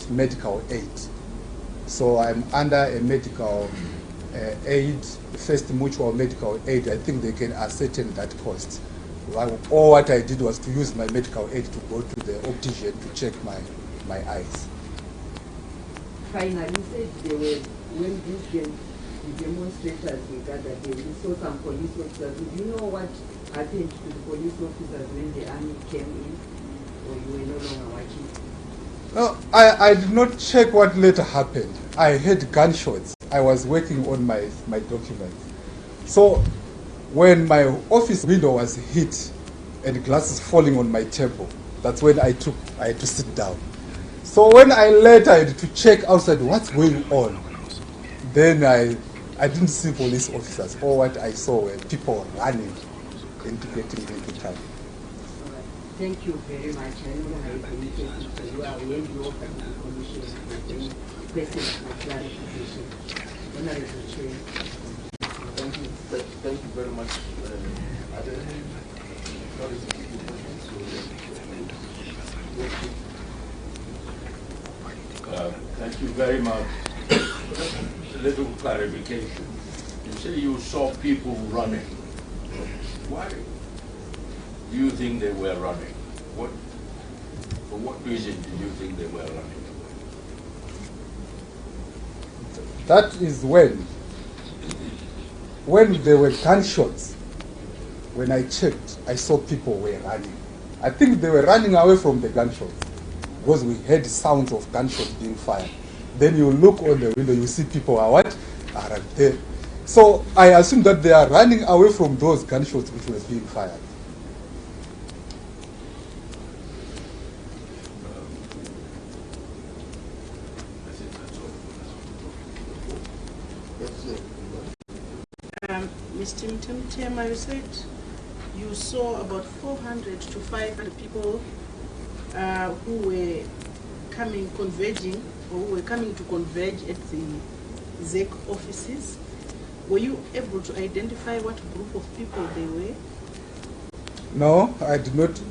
medical aid. So I'm under a medical aid, First Mutual Medical Aid. I think they can ascertain that cost. All what I did was to use my medical aid to go to the optician to check my eyes. Finally, you said there were, when the demonstrators were gathered, they saw some police officers. Do you know what happened to the police officers when the army came in, or you were no longer watching? No, I did not check what later happened. I heard gunshots. I was working on my documents. So when my office window was hit and glasses falling on my table, that's when I had to sit down. So when I later had to check outside what's going on, then I didn't see police officers. All what I saw were people running and getting into town. Thank you very much. I know I have any questions for you. I will end you off at the commission with any questions for clarification. Honorable Chair. Thank you very much. Are there any thank you very much. A little clarification. You say you saw people running. Why do you think they were running? For what reason did you think they were running? That is when there were gunshots. When I checked, I saw people were running. I think they were running away from the gunshots because we heard sounds of gunshots being fired. Then you look on the window, you see people are right there. So I assume that they are running away from those gunshots which were being fired. Mr. Mtemtema, you said you saw about 400 to 500 people who were converging, or who were coming to converge at the ZEC offices. Were you able to identify what group of people they were? No, I did not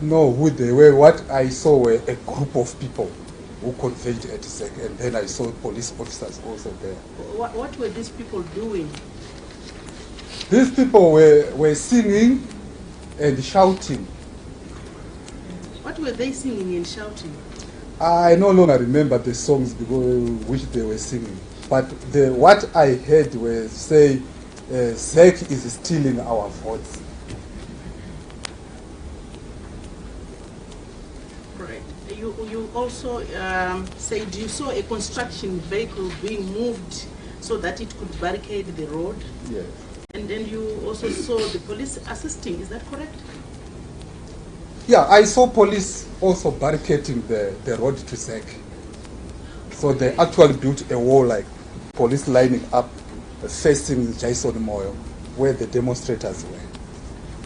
know who they were. What I saw were a group of people who converged at ZEC, and then I saw police officers also there. What were these people doing? These people were singing and shouting. What were they singing and shouting? I no longer remember the songs which they were singing. But what I heard was say, ZEC is stealing our votes. Right. You also said you saw a construction vehicle being moved so that it could barricade the road. Yes. And then you also saw the police assisting, is that correct? Yeah, I saw police also barricading the road to ZEC. So they actually built a wall, like police lining up facing Jason Moyo, where the demonstrators were.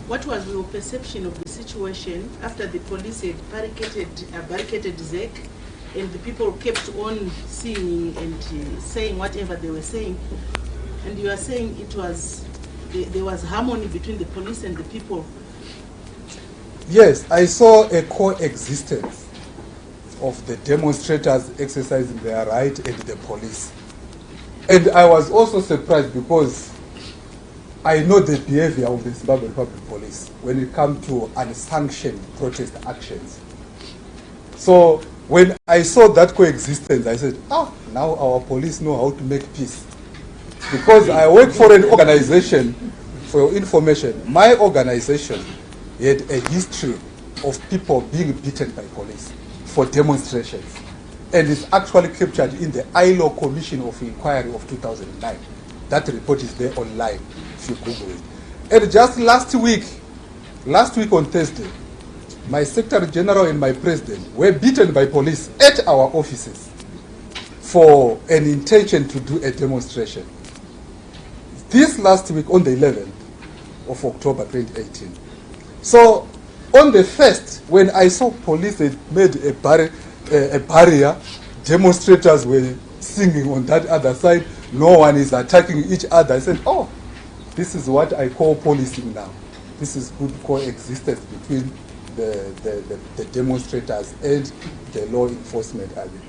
What was your perception of the situation after the police had barricaded ZEC and the people kept on singing and saying whatever they were saying? And you are saying there was harmony between the police and the people. Yes, I saw a coexistence of the demonstrators exercising their right and the police. And I was also surprised because I know the behavior of the Zimbabwe Republic Police when it comes to unsanctioned protest actions. So when I saw that coexistence, I said, now our police know how to make peace. Because I work for an organization, for your information, my organization had a history of people being beaten by police for demonstrations. And it's actually captured in the ILO Commission of Inquiry of 2009. That report is there online if you Google it. And just last week on Thursday, my Secretary General and my President were beaten by police at our offices for an intention to do a demonstration. This last week on the 11th of October 2018. So on the 1st, when I saw police had made a barrier, demonstrators were singing on that other side, no one is attacking each other. I said, this is what I call policing now. This is good coexistence between the demonstrators and the law enforcement are there.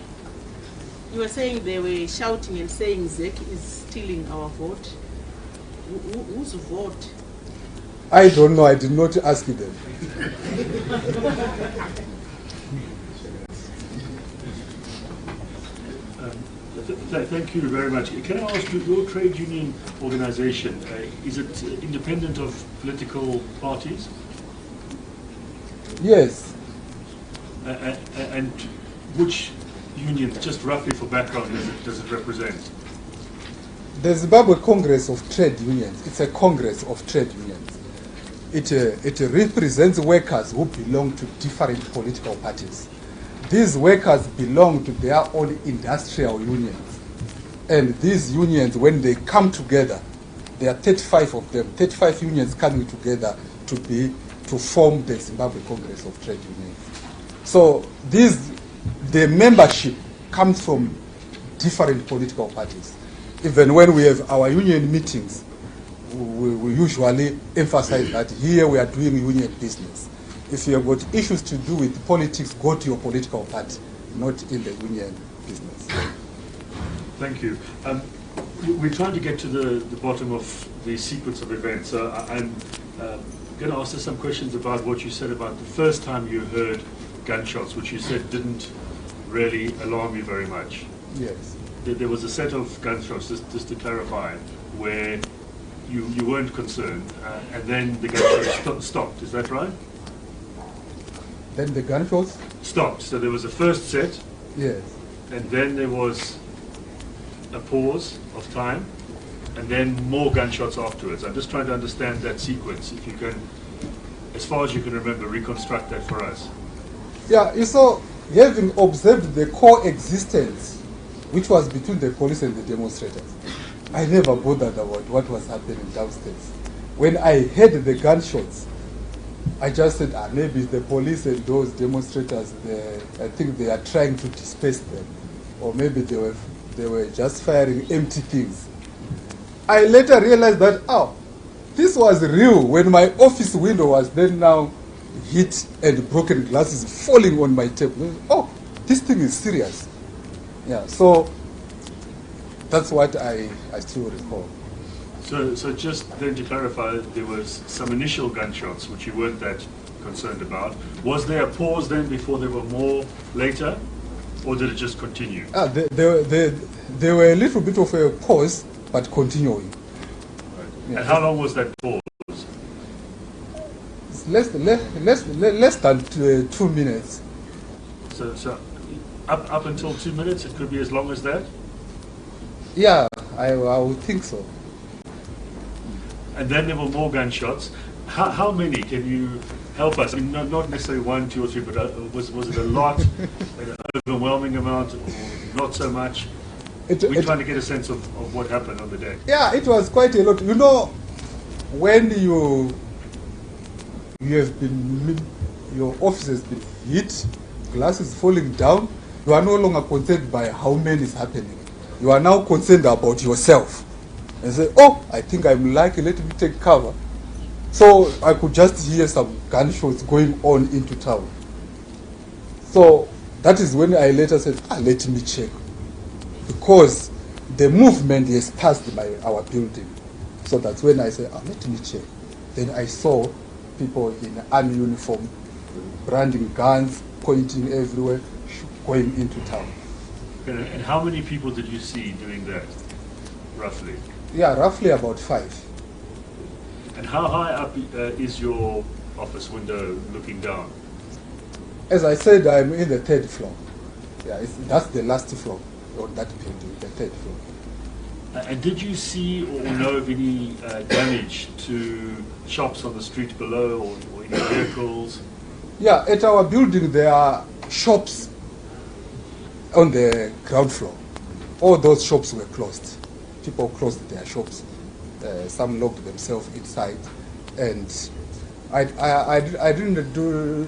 You were saying they were shouting and saying ZEC is stealing our vote. Whose vote? I don't know. I did not ask them. Thank you very much. Can I ask you, your trade union organization, is it independent of political parties? Yes. And which unions, just roughly for background, does it represent? The Zimbabwe Congress of Trade Unions, it's a congress of trade unions. It represents workers who belong to different political parties. These workers belong to their own industrial unions. And these unions, when they come together, there are 35 of them, 35 unions coming together to form the Zimbabwe Congress of Trade Unions. So the membership comes from different political parties. Even when we have our union meetings, we usually emphasize that here we are doing union business. If you have got issues to do with politics, go to your political party, not in the union business. Thank you. We're trying to get to the bottom of the sequence of events. So I'm going to ask you some questions about what you said about the first time you heard gunshots, which you said didn't really alarm you very much. Yes. There was a set of gunshots, just to clarify, where you weren't concerned, and then the gunshots stopped. Is that right? Then the gunshots? Stopped. So there was a first set. Yes. And then there was a pause of time, and then more gunshots afterwards. I'm just trying to understand that sequence. If you can, as far as you can remember, reconstruct that for us. Yeah, you saw, having observed the coexistence which was between the police and the demonstrators, I never bothered about what was happening downstairs. When I heard the gunshots, I just said, maybe the police and those demonstrators, I think they are trying to disperse them. Or maybe they were just firing empty things. I later realized that, this was real when my office window was then now hit and broken glasses falling on my table. This thing is serious. Yeah, so that's what I still recall. So just then to clarify, there was some initial gunshots which you weren't that concerned about. Was there a pause then before there were more later, or did it just continue? There were a little bit of a pause, but continuing. Right. Yeah. And how long was that pause? It's less than 2 minutes. So up until 2 minutes, it could be as long as that? Yeah, I would think so. And then there were more gunshots. How many? Can you help us? I mean, not necessarily 1, 2, or 3, but was it a lot, an overwhelming amount, or not so much? We're trying to get a sense of what happened on the day. Yeah, it was quite a lot. You know, when you have been, your office has been hit, glass is falling down, you are no longer concerned by how many is happening. You are now concerned about yourself. And say, I think I'm lucky, let me take cover. So I could just hear some gunshots going on into town. So that is when I later said, let me check. Because the movement has passed by our building. So that's when I said, let me check. Then I saw people in army uniform, branding guns, pointing everywhere, going into town. And how many people did you see doing that, roughly? Yeah, roughly about 5. And how high up is your office window looking down? As I said, I'm in the 3rd floor. Yeah, that's the last floor on that building, the 3rd floor. And did you see or know of any damage to shops on the street below or any vehicles? Yeah, at our building there are shops on the ground floor. All those shops were closed. People closed their shops. Some locked themselves inside, and I didn't do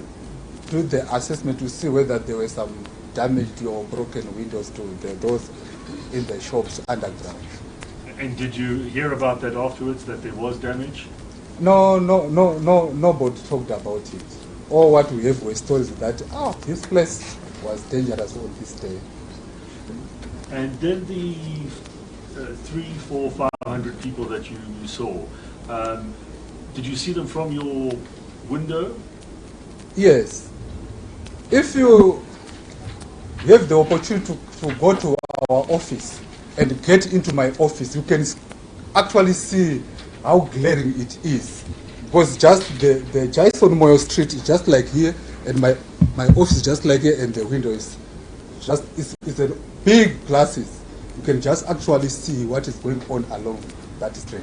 the assessment to see whether there were some damaged or broken windows to those in the shops underground. And did you hear about that afterwards, that there was damage? No, nobody talked about it. All what we have were stories that, this place was dangerous on this day. And then the 300, 400, 500 people that you saw, did you see them from your window? Yes. If you have the opportunity to go to our office and get into my office, you can actually see how glaring it is. Because just the Jason Moyo Street is just like here, and my office is just like here, and the window is just, it's a big glasses. You can just actually see what is going on along that street.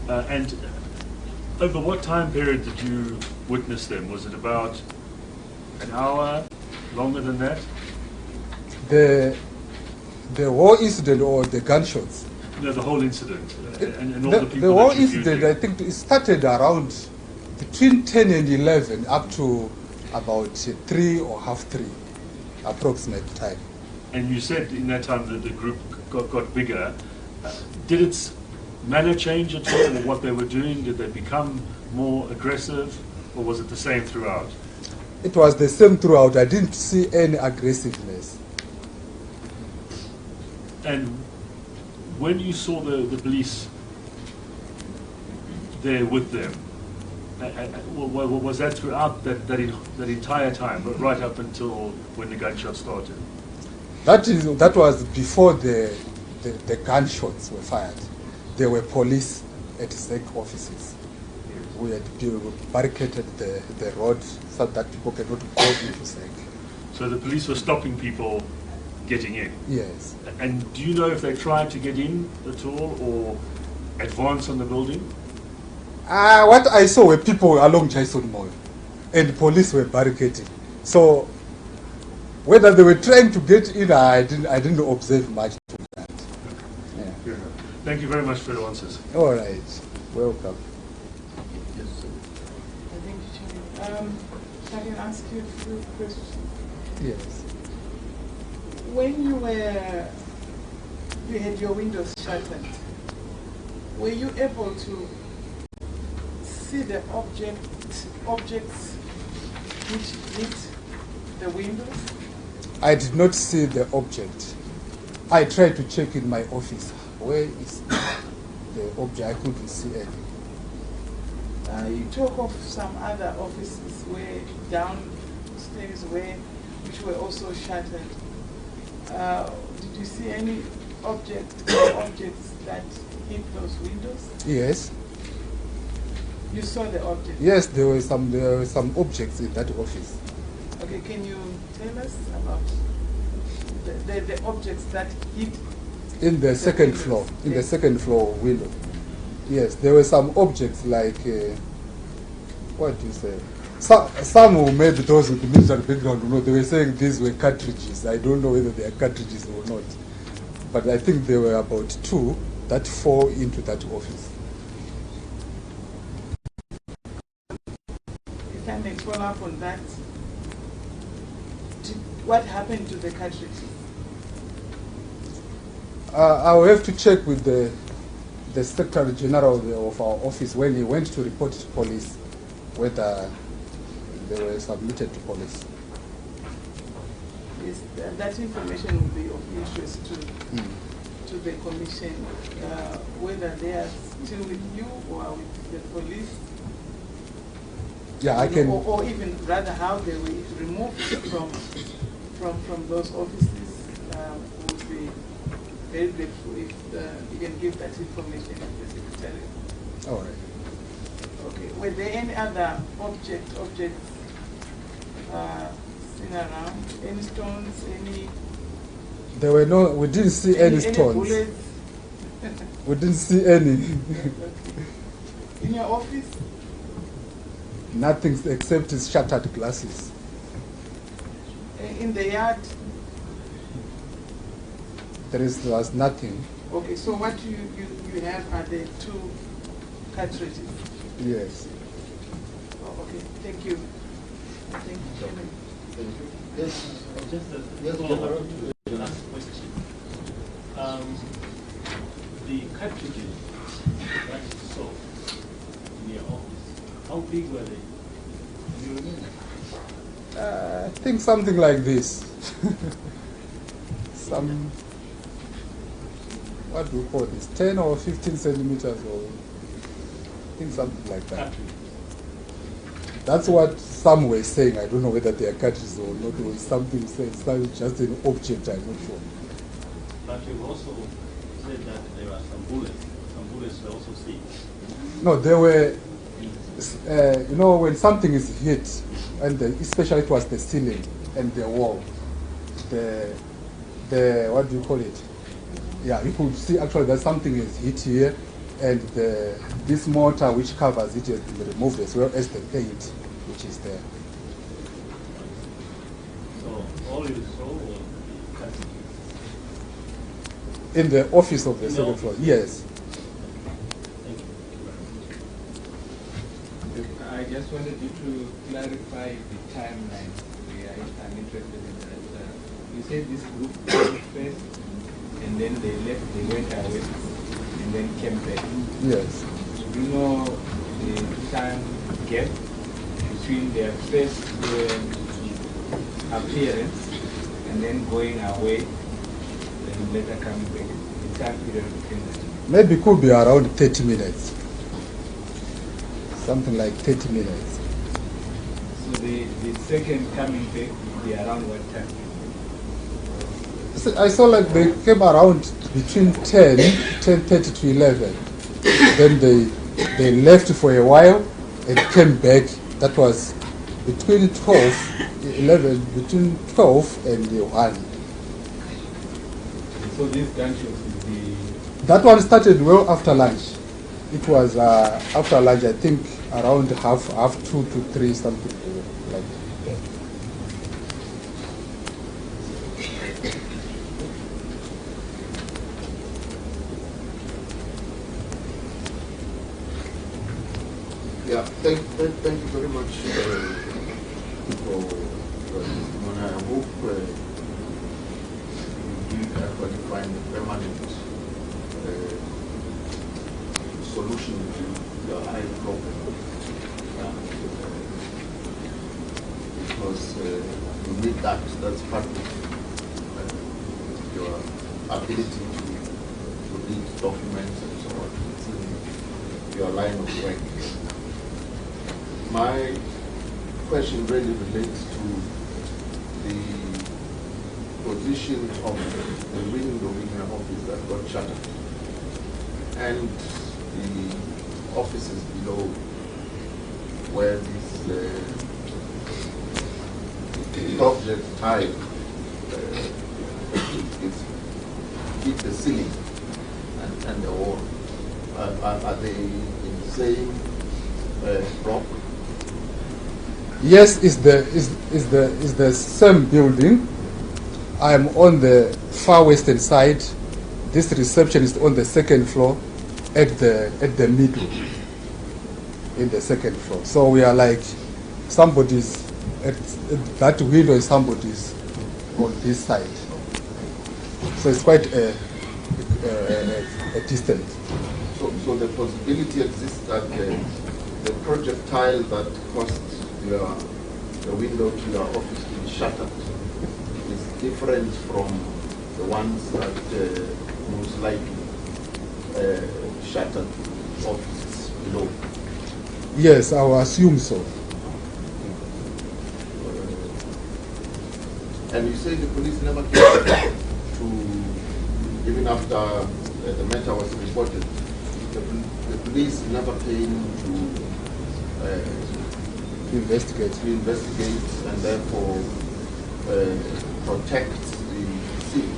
And over what time period did you witness them? Was it about an hour, longer than that? The whole incident or the gunshots? No, the whole incident. And all the people the whole that you viewed incident, there. I think it started around between 10 and 11 up to about 3 or half 3 approximate time. And you said in that time that the group got bigger. Did its manner change at all, or what they were doing? Did they become more aggressive, or was it the same throughout? It was the same throughout. I didn't see any aggressiveness. And when you saw the police there with them, was that throughout that entire time, but right up until when the gunshots started? That was before the gunshots were fired. There were police at SEC offices. We had barricaded the road so that people cannot go into SEC. So the police were stopping people getting in? Yes. And do you know if they tried to get in at all or advance on the building? What I saw were people along Jason Mall, and police were barricading. So whether they were trying to get in, I didn't observe much to that. Yeah. Thank you very much for your answers. All right. Welcome. Thank you, Chairman. Can I ask you a few questions? Yes. When you had your windows shattered, were you able to see the objects which hit the windows? I did not see the object. I tried to check in my office. Where is the object? I couldn't see any. You talk of some other offices where downstairs which were also shattered. Did you see any objects that hit those windows? Yes. You saw the object? Yes, there were some objects in that office. Okay, can you tell us about the objects that hit? In the second floor, in the second floor window. Yes, there were some objects like, what do you say? Some who made those with the military background, they were saying these were cartridges. I don't know whether they are cartridges or not. But I think there were about 2 that fall into that office. You can follow up on that. What happened to the cartridges? I will have to check with the Secretary General of our office when he went to report to police whether they were submitted to police. Yes, that information will be of interest to the Commission, whether they are still with you or with the police. Yeah, I can. Or even rather how they were removed from those offices. Would be very grateful if you can give that information to the Secretary. All right. Okay. Were there any other objects seen around? Any stones? Any? There were no. We didn't see any stones. Bullets? We didn't see any. Okay. In your office? Nothing except his shattered glasses. In the yard? There was nothing. Okay, so what you have are the 2 cartridges? Yes. Oh, okay, thank you. Thank you, Chairman. Thank you. Yes. Just Yes, follow General. up to the last question. The cartridges that you saw in your office, how big were they? Do you remember? think something like this. Some, what do we call this, 10 or 15 centimeters, or I think something like that. That's what some were saying. I don't know whether they are cartridges or not, or something said, just an object, I'm not sure. But you also said that there are some bullets. Some bullets were also seen. No, there were, you know, when something is hit, and especially it was the ceiling and the wall, the what do you call it? Yeah, you could see actually that something is hit here, and this mortar which covers it has been removed, as well as the paint which is there. So all you saw was cartridges. In the office of the In the second office. floor, yes. Thank you. I just wanted you to clarify the timeline. I'm interested in that. You said this group came first, and then they left, they went away, and then came back. Yes. Do you know the time gap between their first appearance and then going away, and later coming back? The time period between that. Maybe it could be around 30 minutes. Something like 30 minutes. So the second coming back would be around what time? So I saw like they came around between 10:30 to 11. Then they left for a while and came back. That was between between 12 and 1. So these gunshots is the... That one started well after lunch. It was after lunch, I think around half 2 to 3, something like that. Yeah, thank you very much for your testimony. I hope you will actually find a permanent solution to your eye problem. Because you need that. That's part of your ability to read documents and so on. It's in your line of work. My question really relates to the position of the window in your office that got shattered and the offices below where this object type hit the ceiling and the wall. Are they in the same block? Yes, is the same building. I am on the far western side. This reception is on the second floor, at the middle, in the second floor. So we are like somebody's at that window, and somebody's on this side. So it's quite a distance. So the possibility exists that the projectile that caused the window to your office to be shattered is different from the ones that most likely shattered offices below. Yes, I will assume so. And you say the police never came to, even after the matter was reported, the police never came to Investigate. and therefore protect the city.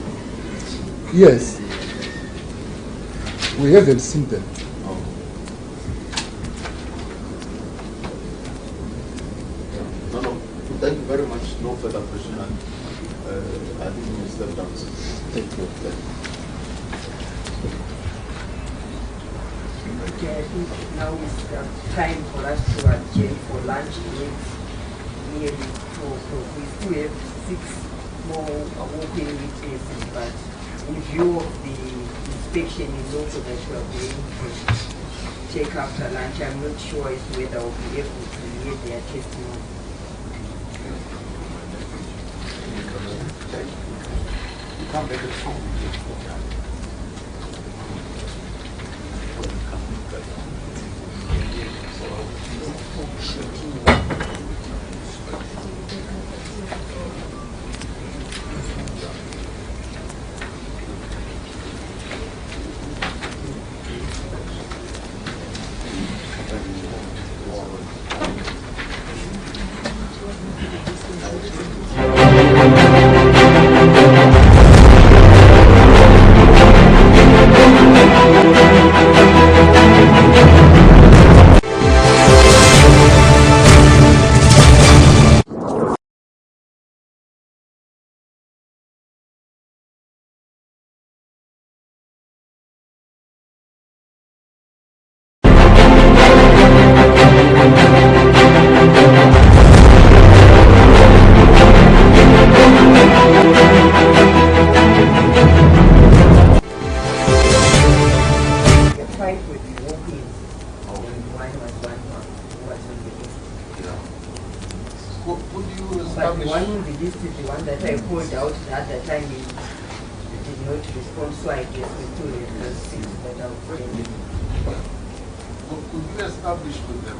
Yes. We haven't seen them. No. Thank you very much. No further question. I think we will step down. Thank you. Okay, I think now is time for us to adjourn for lunch. It's nearly 2 o'clock. We still have 6 more open witnesses, but in view of the inspection is also that we are going to check after lunch, I'm not sure as to whether we'll be able to hear their testimony. come back and talk with you. But the one on the list is the one that I called out at the time. He did not respond, so I guess we still reference things that outstanding. Could you establish with them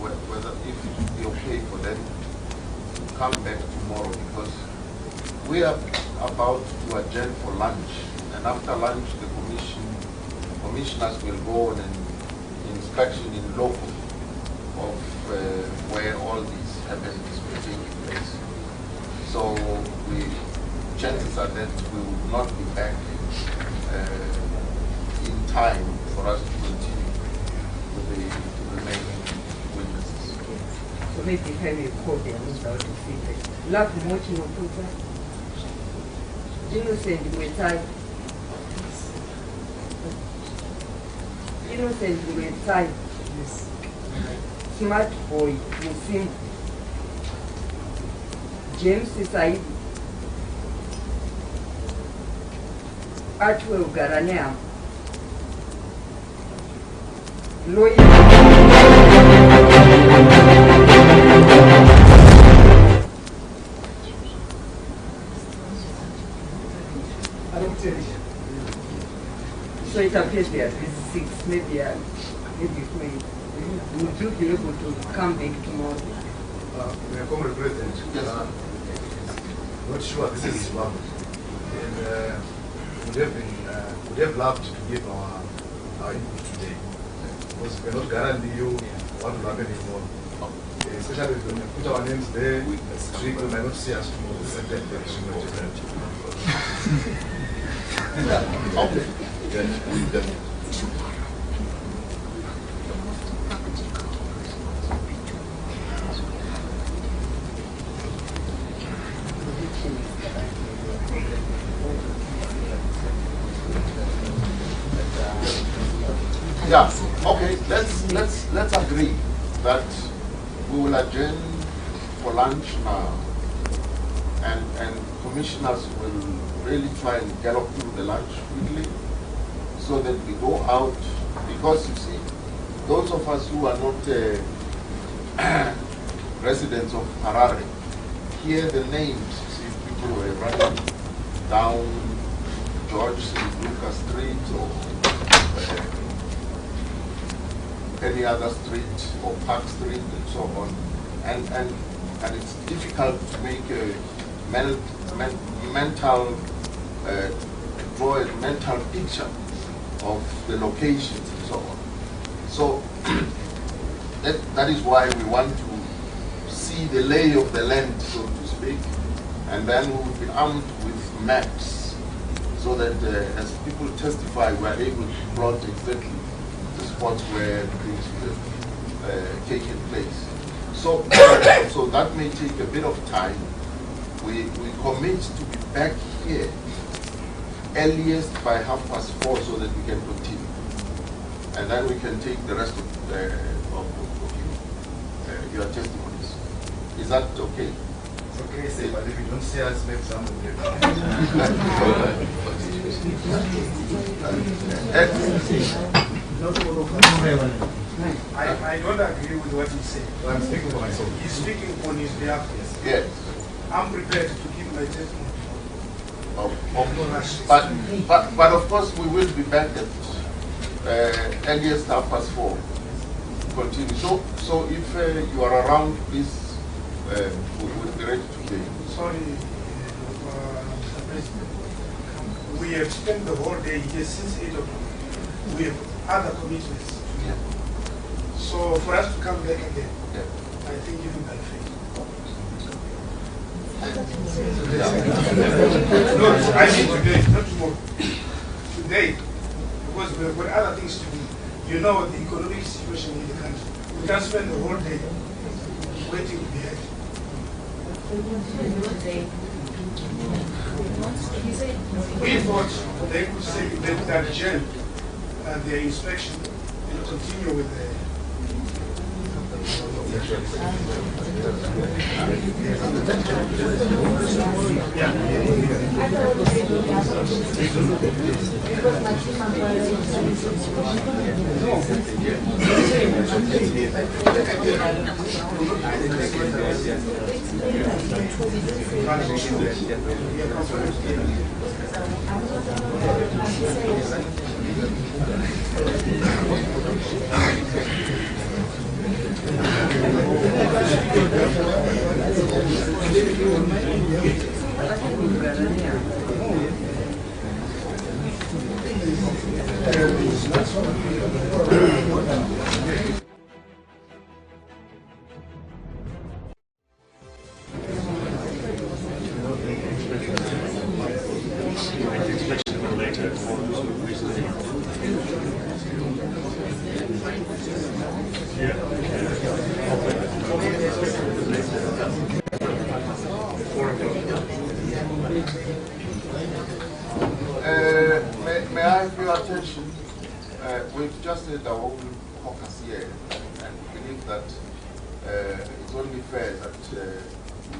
whether if it would be okay for them to come back tomorrow, because we are about to adjourn for lunch, and after lunch the commissioners will go on an inspection in local of where all these happenings will take place. So chances are that we will not be back in time for us to continue with the remaining witnesses. So maybe if I may call them without the feedback. Love watching of Puta. Innocent Wetai. Innocent Wetai. Smart boy, Musim. James Said. Atwell Garanea. Lawyer. So it appears there are 6, maybe would you be able to come back tomorrow? We are Comrade President. Yes. Not sure this is Zimbabwe. And would have loved to give our input today. Because we cannot guarantee you what will happen tomorrow. Especially when we put our names there, we might not see us tomorrow. The same time very soon. Okay. Yeah, okay, let's agree that we will adjourn for lunch now, and commissioners will really try and gallop through the lunch quickly so that we go out, because you see, those of us who are not residents of Harare hear the names. You see, people were running down George St. Lucas Street or any other street or Park Street and so on, and it's difficult to make a draw a mental picture of the locations and so on. So that is why we want to see the lay of the land, so to speak, and then we will be armed with maps so that as people testify, we are able to plot exactly the spots where things have taken place. So, so that may take a bit of time. We commit to be back here earliest by 4:30 so that we can continue. And then we can take the rest of your testimonies. Is that okay? It's okay, say, but if you don't see us, maybe someone I don't agree with what he said. I'm speaking for myself. He's speaking on his behalf. Yes. I'm prepared to give my testimony. But of course we will be back at earliest 4:30. Continue. So if you are around, please, we will be ready to hear you. Sorry, Mr. President. We have spent the whole day here since 8 o'clock. We have other commitments. Yeah. So for us to come back again, Yeah. I think you will benefit. No, I mean today, not tomorrow. Today, because we have got other things to do. You know the economic situation in the country. We can't spend the whole day waiting to be heard. We thought they could say they could adjourn their inspection and continue with the. May I have your attention? We've just had our own caucus here, and we believe that it's only fair that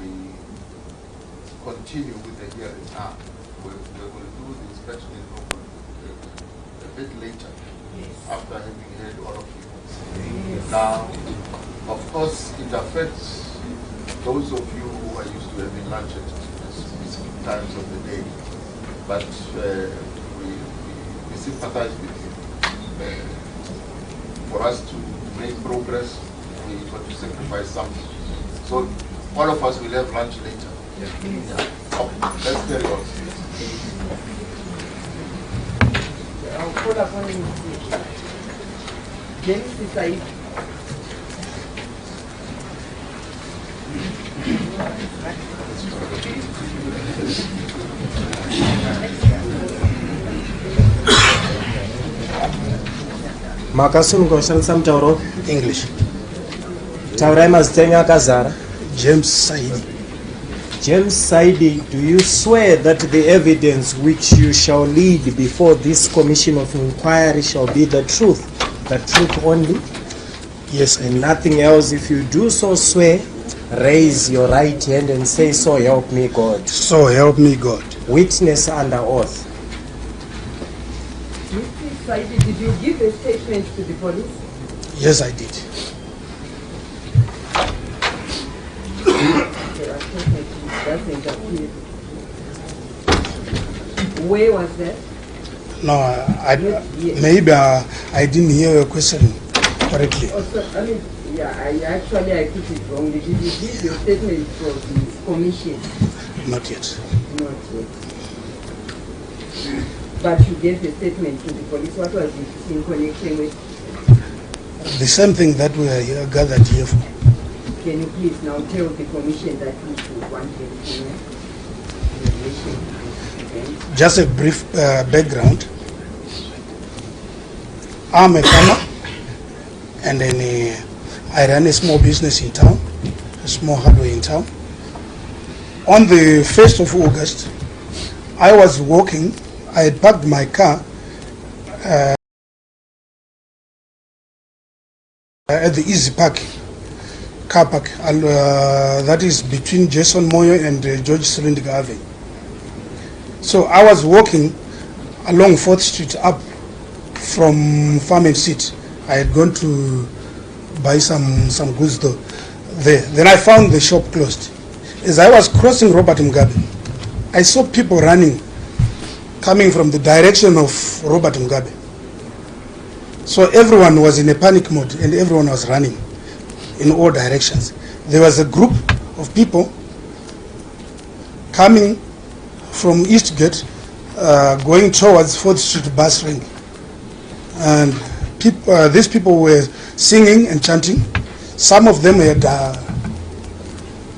we continue with the hearing now. We will do the inspection a bit later, after having heard all of you. Now, of course, it affects those of you who are used to having lunch at specific times of the day, but we sympathize with you. For us to make progress, we got to sacrifice something. So all of us will have lunch later. Okay, let's carry on. I'll call upon you. James Said. Makasun Goshan Sam Tauro, English. Tauraimas Tenya Kazara. James Saidi. James Saidi, do you swear that the evidence which you shall lead before this Commission of Inquiry shall be the truth only? Yes, and nothing else. If you do so swear, raise your right hand and say, so help me God. So help me God. Witness under oath. Mr. Saidi, did you give a statement to the police? Yes, I did. Doesn't appear. Where was that? No, maybe I didn't hear your question correctly. Also, I mean, yeah, I put it wrongly. Did you give your statement for the commission? Not yet. Not yet. But you gave a statement to the police. What was it in connection with? The same thing that we are here, gathered here for. Can you please now tell the commission that we should want to Just a brief background. I'm a farmer, and then I run a small business in town, a small hardware in town. On the 1st of August, I was walking. I had parked my car at the Easy Park car park, that is between Jason Moyo and George Selindiga Avenue. So I was walking along 4th Street up from Farm and Seat. I had gone to buy some goods there. Then I found the shop closed. As I was crossing Robert Mugabe, I saw people running coming from the direction of Robert Mugabe. So everyone was in a panic mode and everyone was running in all directions. There was a group of people coming from Eastgate, going towards 4th Street bus ring. And these people were singing and chanting. Some of them had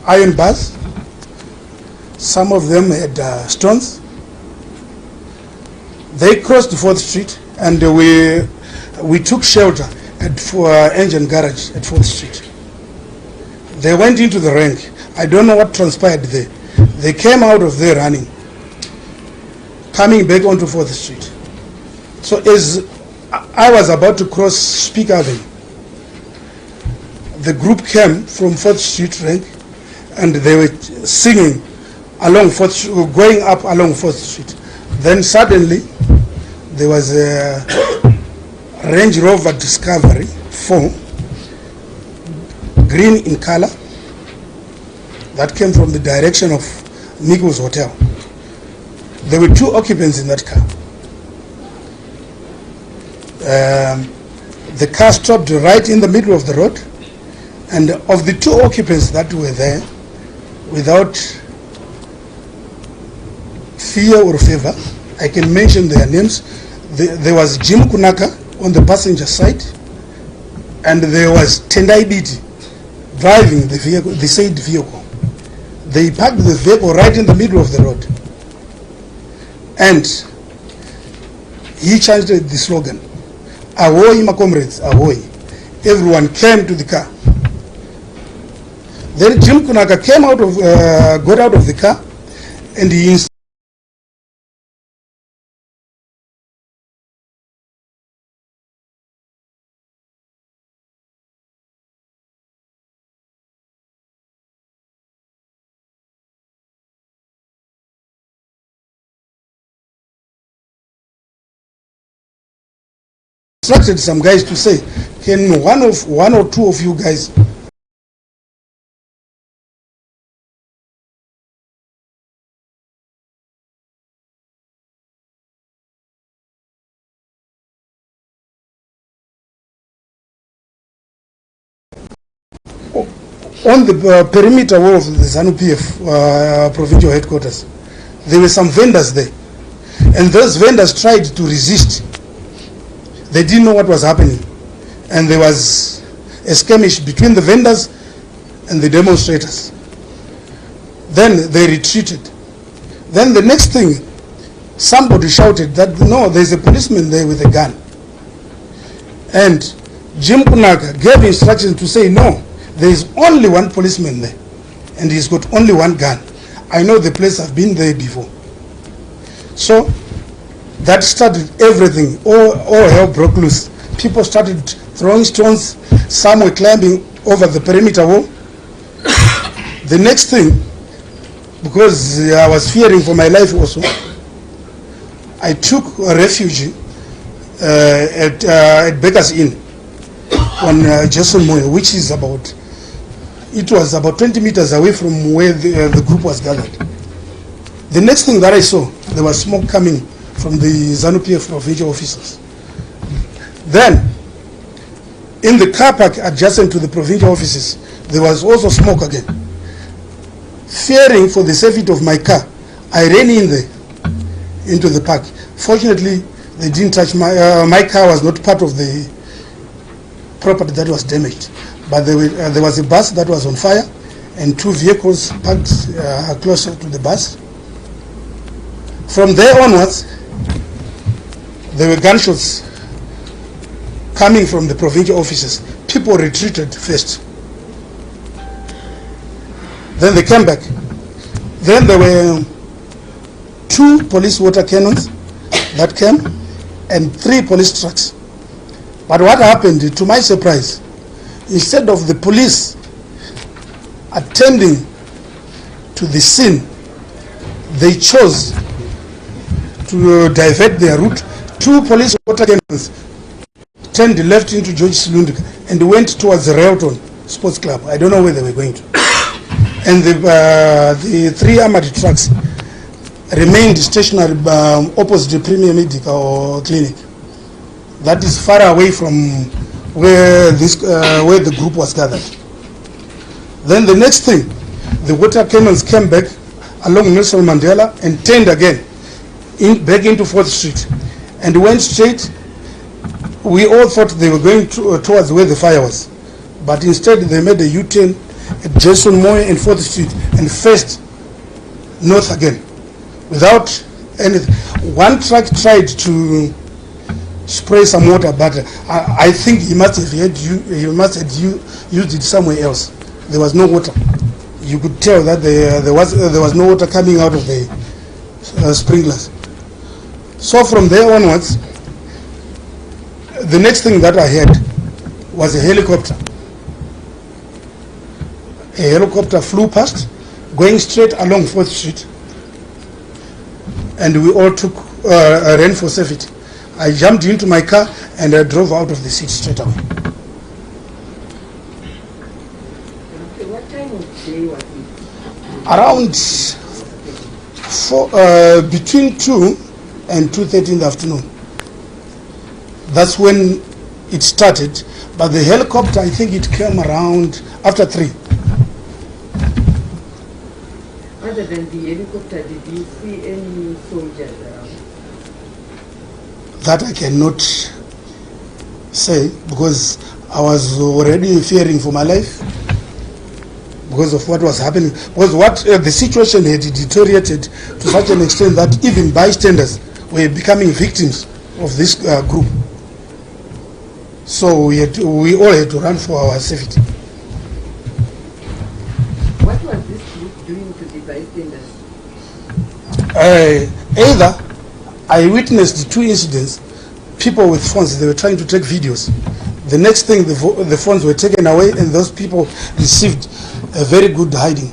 iron bars. Some of them had stones. They crossed 4th Street and we took shelter at engine garage at 4th Street. They went into the rank. I don't know what transpired there. They came out of there running, coming back onto 4th Street. So as I was about to cross Speak Avenue, the group came from 4th Street rank and they were singing along 4th Street, going up along 4th Street. Then suddenly there was a Range Rover Discovery 4, green in color, that came from the direction of Miko's Hotel. There were 2 occupants in that car. The car stopped right in the middle of the road, and of the 2 occupants that were there, without fear or favor, I can mention their names. There was Jim Kunaka on the passenger side, and there was Tendai Biti driving the vehicle, the said vehicle. They parked the vehicle right in the middle of the road, and he chanted the slogan, "Ahoy, my comrades, ahoy." Everyone came to the car. Then Jim Kunaka came out of, got out of the car, and he instructed some guys to say, can one or two of you guys on the perimeter wall of the ZANU-PF provincial headquarters, there were some vendors there, and those vendors tried to resist. They didn't know what was happening, and there was a skirmish between the vendors and the demonstrators. Then they retreated. Then the next thing, somebody shouted that no, there's a policeman there with a gun, and Jim Kunaka gave instructions to say no, there is only one policeman there, and he's got only one gun. I know the place, I've been there before. So that started everything. All hell broke loose. People started throwing stones. Some were climbing over the perimeter wall. The next thing, because I was fearing for my life also, I took a refuge at Baker's Inn on Jason Moyo, which is about, it was about 20 meters away from where the group was gathered. The next thing that I saw, there was smoke coming from the ZANU-PF provincial officers. Then, in the car park adjacent to the provincial offices, there was also smoke again. Fearing for the safety of my car, I ran in there, into the park. Fortunately, they didn't touch my car was not part of the property that was damaged. But there was a bus that was on fire, and 2 vehicles parked closer to the bus. From there onwards, there were gunshots coming from the provincial offices. People retreated first. Then they came back. Then there were 2 police water cannons that came and 3 police trucks. But what happened, to my surprise, instead of the police attending to the scene, they chose to divert their route. 2 police water cannons turned left into George Silundika and went towards the Railton Sports Club. I don't know where they were going to. And the 3 armored trucks remained stationary opposite the Premier Medical Clinic. That is far away from where the group was gathered. Then the next thing, the water cannons came back along Nelson Mandela and turned again back into 4th Street and went straight. We all thought they were going towards where the fire was, but instead they made a U-turn at Jason Moore and 4th Street and faced north again without anything. One truck tried to spray some water, but I think he must have used it somewhere else. There was no water. You could tell that there was no water coming out of the sprinklers. So from there onwards, the next thing that I heard was a helicopter. A helicopter flew past, going straight along 4th Street, and we all ran for safety. I jumped into my car and I drove out of the seat straight away. What time of day was it? Around between 2 and 2:30 in the afternoon. That's when it started, but the helicopter, I think it came around after 3. Other than the helicopter, did you see any soldiers around? That I cannot say because I was already fearing for my life because of what was happening. Because the situation had deteriorated to such an extent that even bystanders were becoming victims of this group. So we all had to run for our safety. What was this group doing to the bystanders? Either I witnessed the 2 incidents, people with phones, they were trying to take videos. The next thing, the phones were taken away and those people received a very good hiding.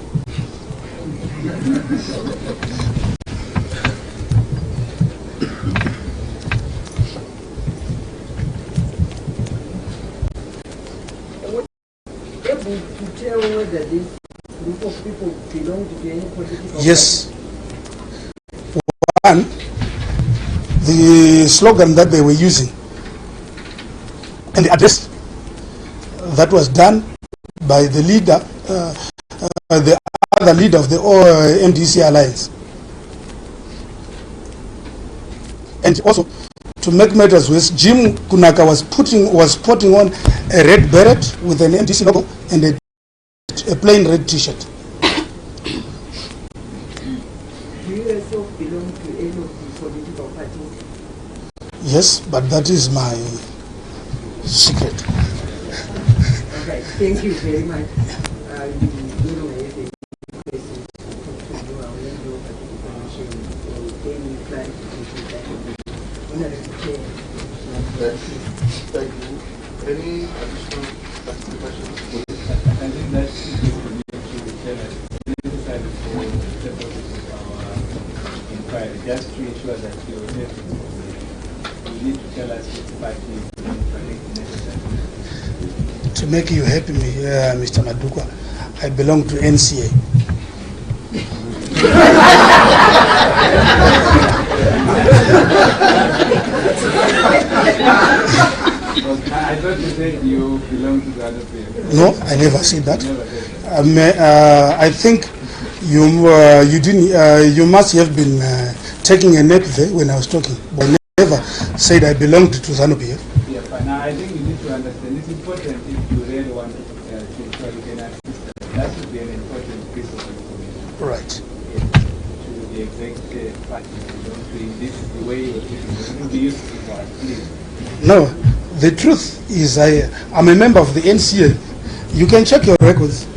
Able to tell whether this group of people belong to any political party? Yes. One, the slogan that they were using and the address that was done by the leader, the other leader of the MDC alliance. And also, to make matters worse, Jim Kunaka was putting on a red beret with an MDC logo and a plain red T-shirt. Do you yourself belong to any of the political parties? Yes, but that is my secret. Okay, thank you very much. You know, I have a question to you. I will hand you over to the commission for any clarification that you need. Honorable Chair. Thank you. Any additional questions? I think that's the community to tell us necessary for the purposes of our inquiry, just to ensure that you are happy. You need to tell us which party is necessary. To make you happy, Mr. Madukwa, I belong to NCA. I thought you said you belong to the other player. No, I never said that. I think you didn't. You must have been taking a nap there when I was talking. But I never said I belonged to ZANU-PF. Yeah, but now I think you need to understand. It's important if you really want to ensure you can assist. That should be an important piece of information. Right. To the executive party, this is the way you're thinking. It shouldn't be useful for us, please. No, the truth is I'm a member of the NCA. You can check your records.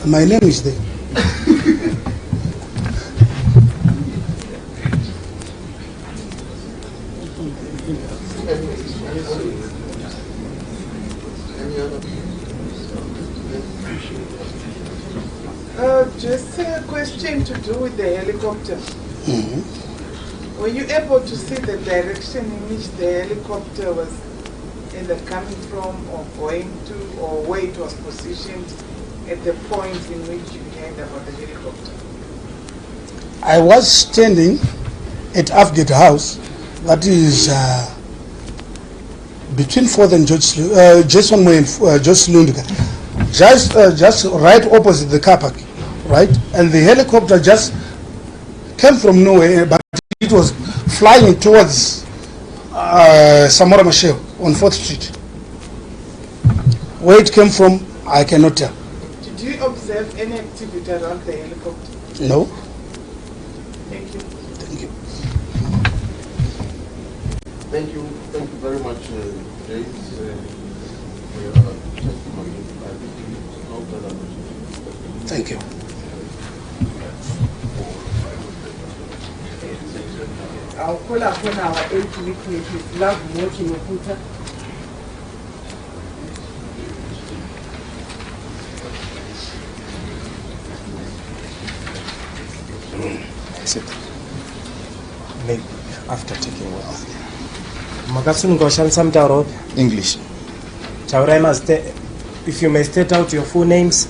My name is there. Just a question to do with the helicopter. Mm-hmm. Were you able to see the direction in which the helicopter was either coming from or going to, or where it was positioned at the point in which you heard about the helicopter? I was standing at Afgate House, that is between 4th and Jason Moy and George Lundga, just right opposite the car park, right? And the helicopter just came from nowhere, but it was flying towards Samora Machel on 4th Street. Where it came from, I cannot tell. Did you observe any activity around the helicopter? No. Thank you. Thank you. Thank you very much, James, for your testimony. No further questions. Thank you. I'll call upon our 8 witnesses, Love Mochi Mokuta. Sit. Maybe after taking oath. Makasuni ngoshanisa mtauro English. Taurai if you may state out your full names.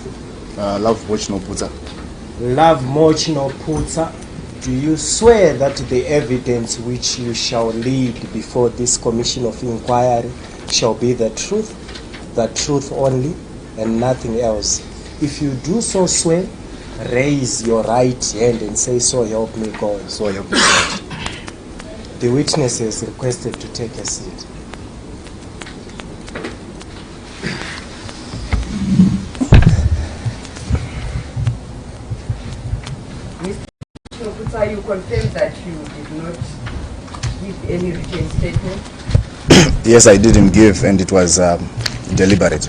Love Mochi no Putsa. Love Mochi no Putsa. Do you swear that the evidence which you shall lead before this Commission of Inquiry shall be the truth only, and nothing else? If you do so swear, raise your right hand and say, "So help me God." So help me God. The witness is requested to take a seat. Mr. you confirm that you did not give any written statement? Yes, I didn't give, and it was deliberate.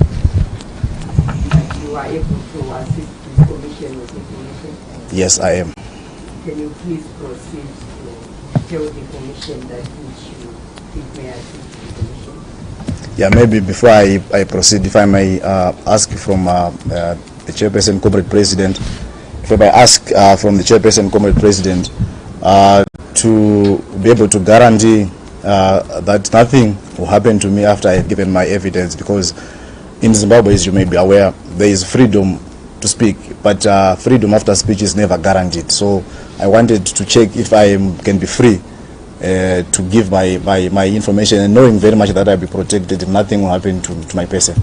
You are able to assist the Commission with information? Yes, I am. Can you please proceed to tell the Commission that which you think may assist the Commission? Yeah, maybe before I proceed, if I may ask from the Chairperson, Comrade President, if I may ask from the Chairperson, Comrade President, to be able to guarantee that nothing will happen to me after I have given my evidence, because in Zimbabwe, as you may be aware, there is freedom to speak, but freedom after speech is never guaranteed. So I wanted to check if I can be free to give my information, and knowing very much that I'll be protected and nothing will happen to my person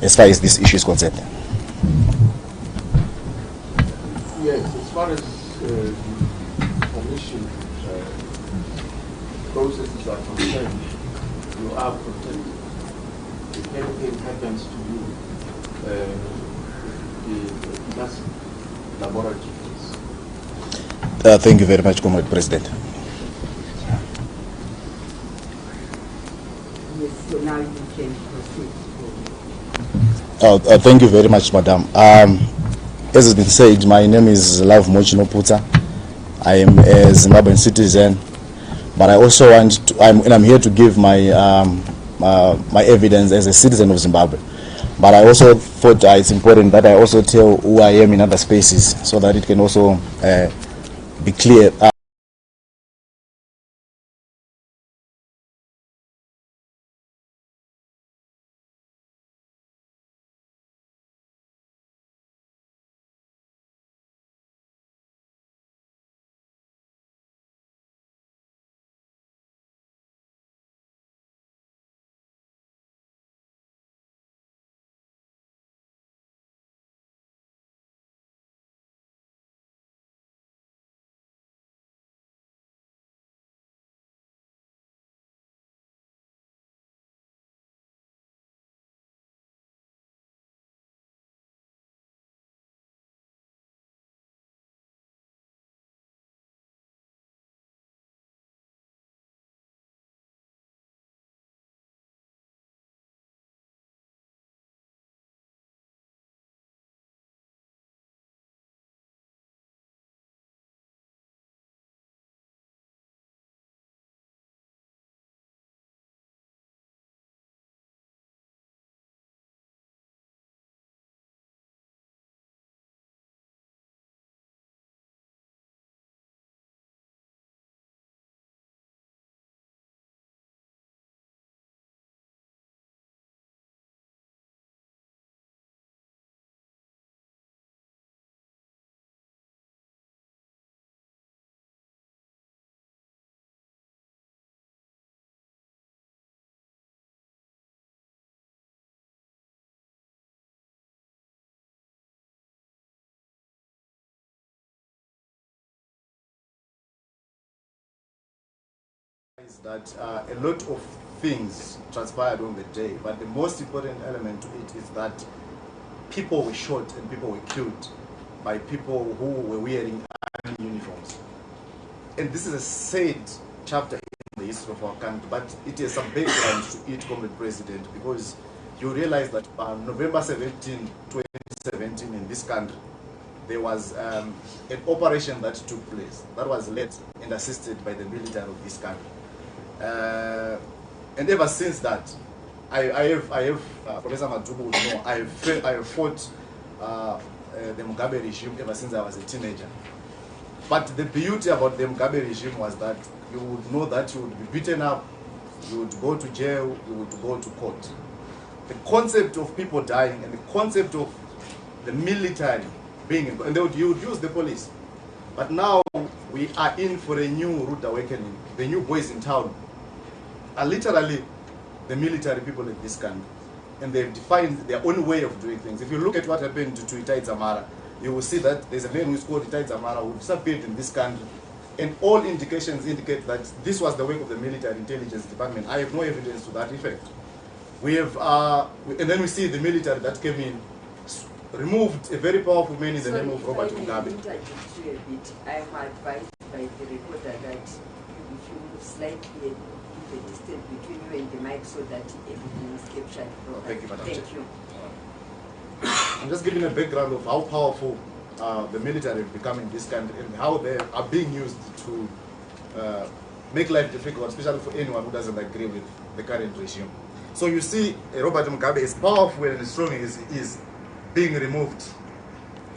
as far as this issue is concerned. Yes, as far as the commission processes are concerned, you are protected. If anything happens to you, the classic laboratories. Thank you very much, Comrade President. Yes, so now you can proceed. Thank you very much, Madam. As has been said, my name is Love Mochi no Putsa. I am a Zimbabwean citizen, but I also I'm here to give my my evidence as a citizen of Zimbabwe. But I also thought it's important that I also tell who I am in other spaces, so that it can also be clear. Is that a lot of things transpired on the day, but the most important element to it is that people were shot and people were killed by people who were wearing army uniforms. And this is a sad chapter in the history of our country, but it has some background to it, Comrade President, because you realize that on November 17, 2017 in this country, there was an operation that took place that was led and assisted by the military of this country. And ever since that, I have Professor Matubu would know, I have fought the Mugabe regime ever since I was a teenager. But the beauty about the Mugabe regime was that you would know that you would be beaten up, you would go to jail, you would go to court. The concept of people dying and the concept of the military being, and you would use the police. But now we are in for a new rude awakening. The new boys in town are literally the military people in this country. And they've defined their own way of doing things. If you look at what happened to Itai Dzamara, you will see that there's a man who is called Itai Dzamara who disappeared in this country. And all indications indicate that this was the work of the military intelligence department. I have no evidence to that effect. We have, and then we see the military that came in, removed a very powerful man in the name of Robert Mugabe. I am advised by the reporter that if you move slightly, keep a distance between you and the mic so that everything is captured properly. Thank you, Madam Chair. Thank you. I'm just giving a background of how powerful the military have become in this country and how they are being used to make life difficult, especially for anyone who doesn't agree with the current regime. So you see, Robert Mugabe, as powerful and as strong as he is, being removed.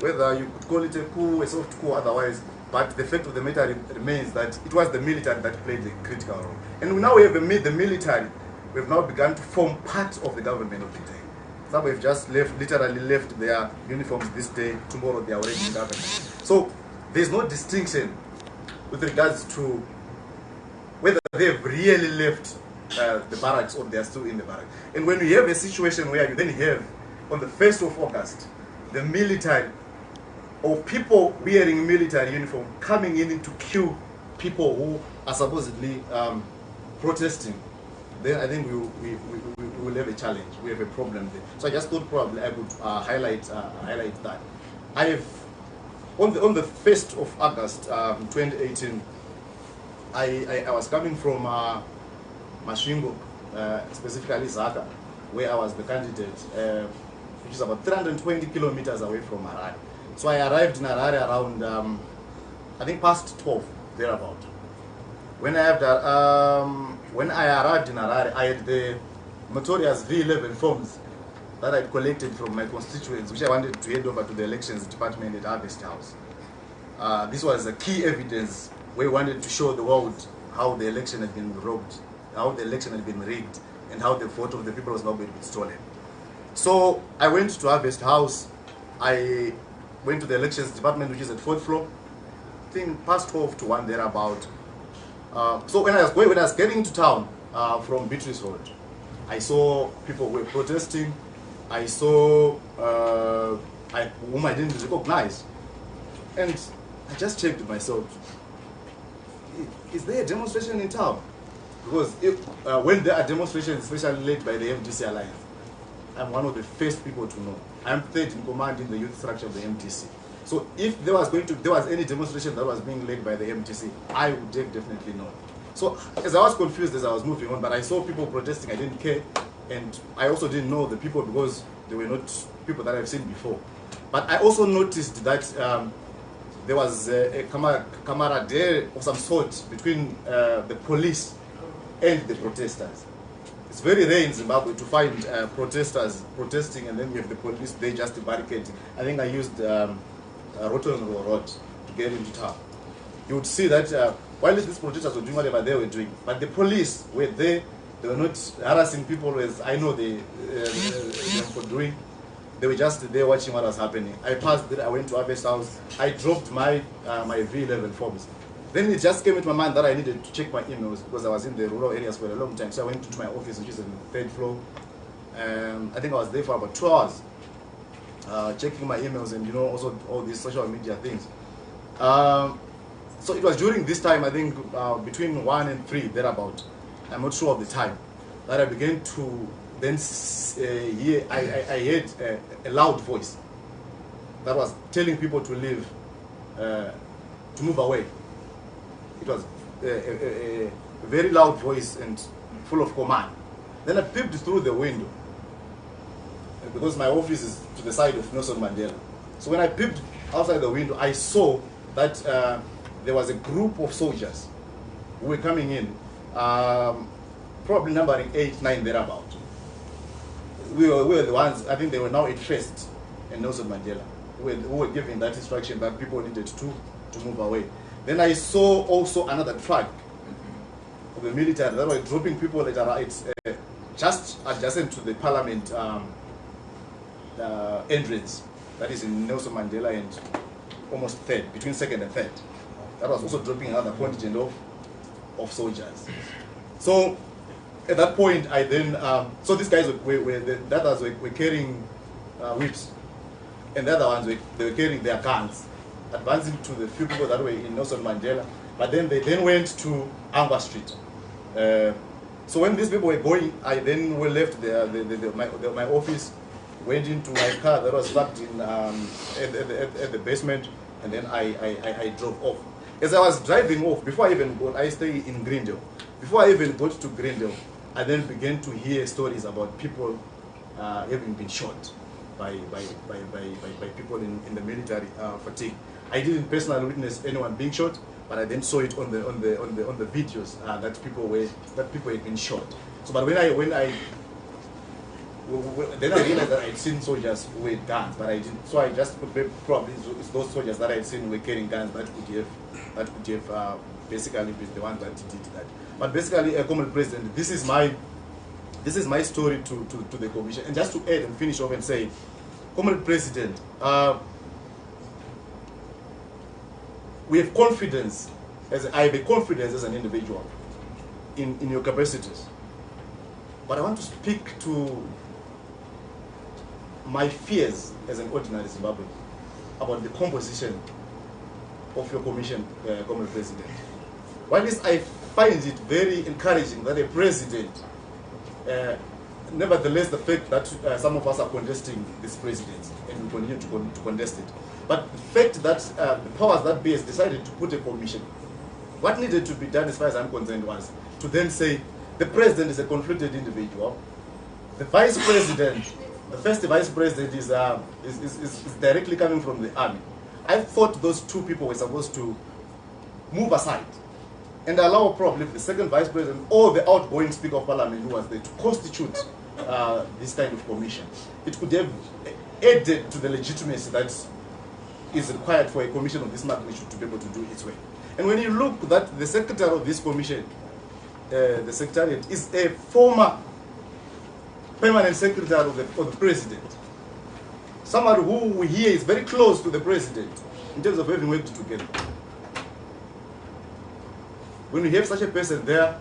Whether you could call it a coup, a soft coup, otherwise, but the fact of the matter remains that it was the military that played a critical role. And now we have the military, we've now begun to form part of the government of the day. Some have just literally left their uniforms this day, tomorrow they are already in the government. So there's no distinction with regards to whether they've really left the barracks or they're still in the barracks. And when we have a situation where you then have, on the 1st of August, the military, or people wearing military uniform coming in to kill people who are supposedly protesting, then I think we will have a challenge. We have a problem there. So I just thought probably I would highlight that. I have, on the 1st of August 2018, I was coming from Masvingo, specifically Zaka, where I was the candidate, which is about 320 kilometers away from Harare. So I arrived in Harare around, I think past 12, thereabout. When I arrived in Harare, I had the notorious V11 forms that I had collected from my constituents, which I wanted to hand over to the elections department at Harvest House. This was a key evidence where we wanted to show the world how the election had been robbed, how the election had been rigged, and how the vote of the people was now going to be stolen. So I went to Harvest House. I went to the elections department, which is at 4th floor. I think past 12 to 1 thereabout. So when I was getting to town from Beatrice Road, I saw people were protesting. I saw whom I didn't recognize, and I just checked with myself: is there a demonstration in town? Because if, when there are demonstrations, especially led by the MDC Alliance, I'm one of the first people to know. I'm third in command in the youth structure of the MDC. So if there was any demonstration that was being led by the MDC, I would have definitely known. So as I was confused as I was moving on, but I saw people protesting, I didn't care, and I also didn't know the people because they were not people that I've seen before. But I also noticed that there was a camaraderie of some sort between the police and the protesters. It's very rare in Zimbabwe to find protesters protesting and then you have the police, they just barricade. I think I used Rotten Road to get into town. You would see that while these protesters were doing whatever they were doing, but the police were there, they were not harassing people as I know they were doing. They were just there watching what was happening. I passed there, I went to Harvest House, I dropped my V11 forms. Then it just came into my mind that I needed to check my emails because I was in the rural areas for a long time. So I went to my office, which is on the 3rd floor. I think I was there for about 2 hours, checking my emails and also all these social media things. So it was during this time, I think between 1 and 3, thereabout, I'm not sure of the time, that I began to then hear, I heard a loud voice that was telling people to leave, to move away. It was a very loud voice and full of command. Then I peeped through the window, because my office is to the side of Nelson Mandela. So when I peeped outside the window, I saw that there was a group of soldiers who were coming in, probably numbering 8, 9 thereabout. We were the ones, I think they were now at first in Nelson Mandela, who were giving that instruction that people needed to move away. Then I saw also another truck of the military that were dropping people at just adjacent to the parliament entrance, that is in Nelson Mandela and almost third, between second and third. That was also dropping another contingent of soldiers. So at that point, I then, so these guys the others were carrying whips, and the other ones they were carrying their guns, advancing to the few people that were in Nelson Mandela. But then they then went to Angwa Street. So when these people were going, I then left my office, went into my car that was parked in at the basement, and then I drove off. As I was driving off, before I even got, I stay in Greendale. Before I even got to Greendale, I then began to hear stories about people having been shot by people in the military fatigue. I didn't personally witness anyone being shot, but I then saw it on the videos that people had been shot. So, but when I then I realized that I'd seen soldiers with guns, but I didn't. So I just probably it's those soldiers that I'd seen were carrying guns that could have basically been the ones that did that. But basically, Comrade President, this is my story to the Commission. And just to add and finish off and say, Comrade President, we have confidence, I have a confidence as an individual in your capacities. But I want to speak to my fears as an ordinary Zimbabwean about the composition of your commission, Comrade President. While I find it very encouraging that a president, nevertheless the fact that some of us are contesting this presidency and we continue to contest it, but the fact that the powers that be has decided to put a commission, what needed to be done as far as I'm concerned was to then say the president is a conflicted individual, the vice president, the first vice president is directly coming from the army. I thought those two people were supposed to move aside and allow probably the second vice president or the outgoing speaker of parliament who was there to constitute this kind of commission. It could have added to the legitimacy that is required for a commission of this magnitude to be able to do its way. And when you look that the secretary of this commission, the secretariat, is a former permanent secretary of the president, somebody who we hear is very close to the president in terms of having worked together. When we have such a person there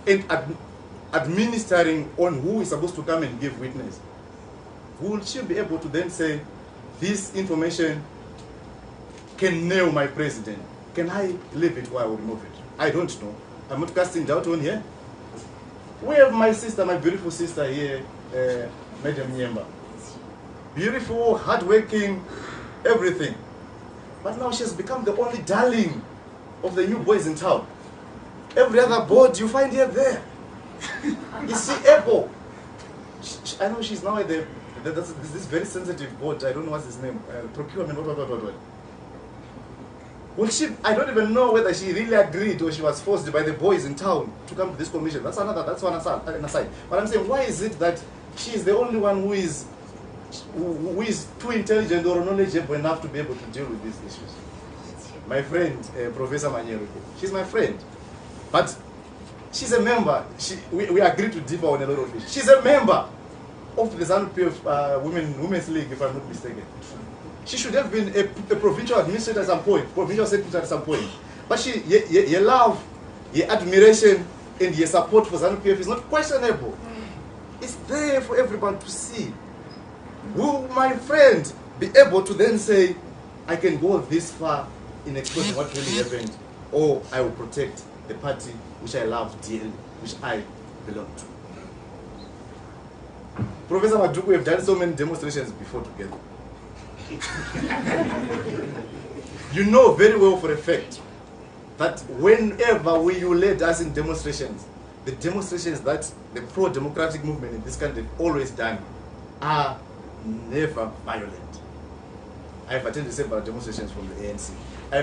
and administering on who is supposed to come and give witness, will she be able to then say, this information can nail my president? Can I leave it or I will remove it? I don't know. I'm not casting doubt on here. We have my sister, my beautiful sister here, Madam Nyemba. Beautiful, hardworking, everything. But now she has become the only darling of the new boys in town. Every other board you find her there. You see, Apple. I know she's now at this very sensitive board. I don't know what's his name. Procurement. What. Well, I don't even know whether she really agreed or she was forced by the boys in town to come to this commission. That's one aside. But I'm saying, why is it that she is the only one who is too intelligent or knowledgeable enough to be able to deal with these issues? My friend, Professor Manyero, she's my friend. But she's a member. We agreed to differ on a lot of issues. She's a member of the ZANU-PF Women's League, if I'm not mistaken. She should have been a provincial administrator at some point, provincial secretary at some point. But your love, your admiration, and your support for ZANU-PF is not questionable. It's there for everyone to see. Will my friend be able to then say, I can go this far in exposing what really happened, or I will protect the party which I love dearly, which I belong to. Professor Maduku, we have done so many demonstrations before together. You know very well for a fact that whenever you led us in demonstrations, the demonstrations that the pro-democratic movement in this country have always done are never violent. I have attended several demonstrations from the ANC. I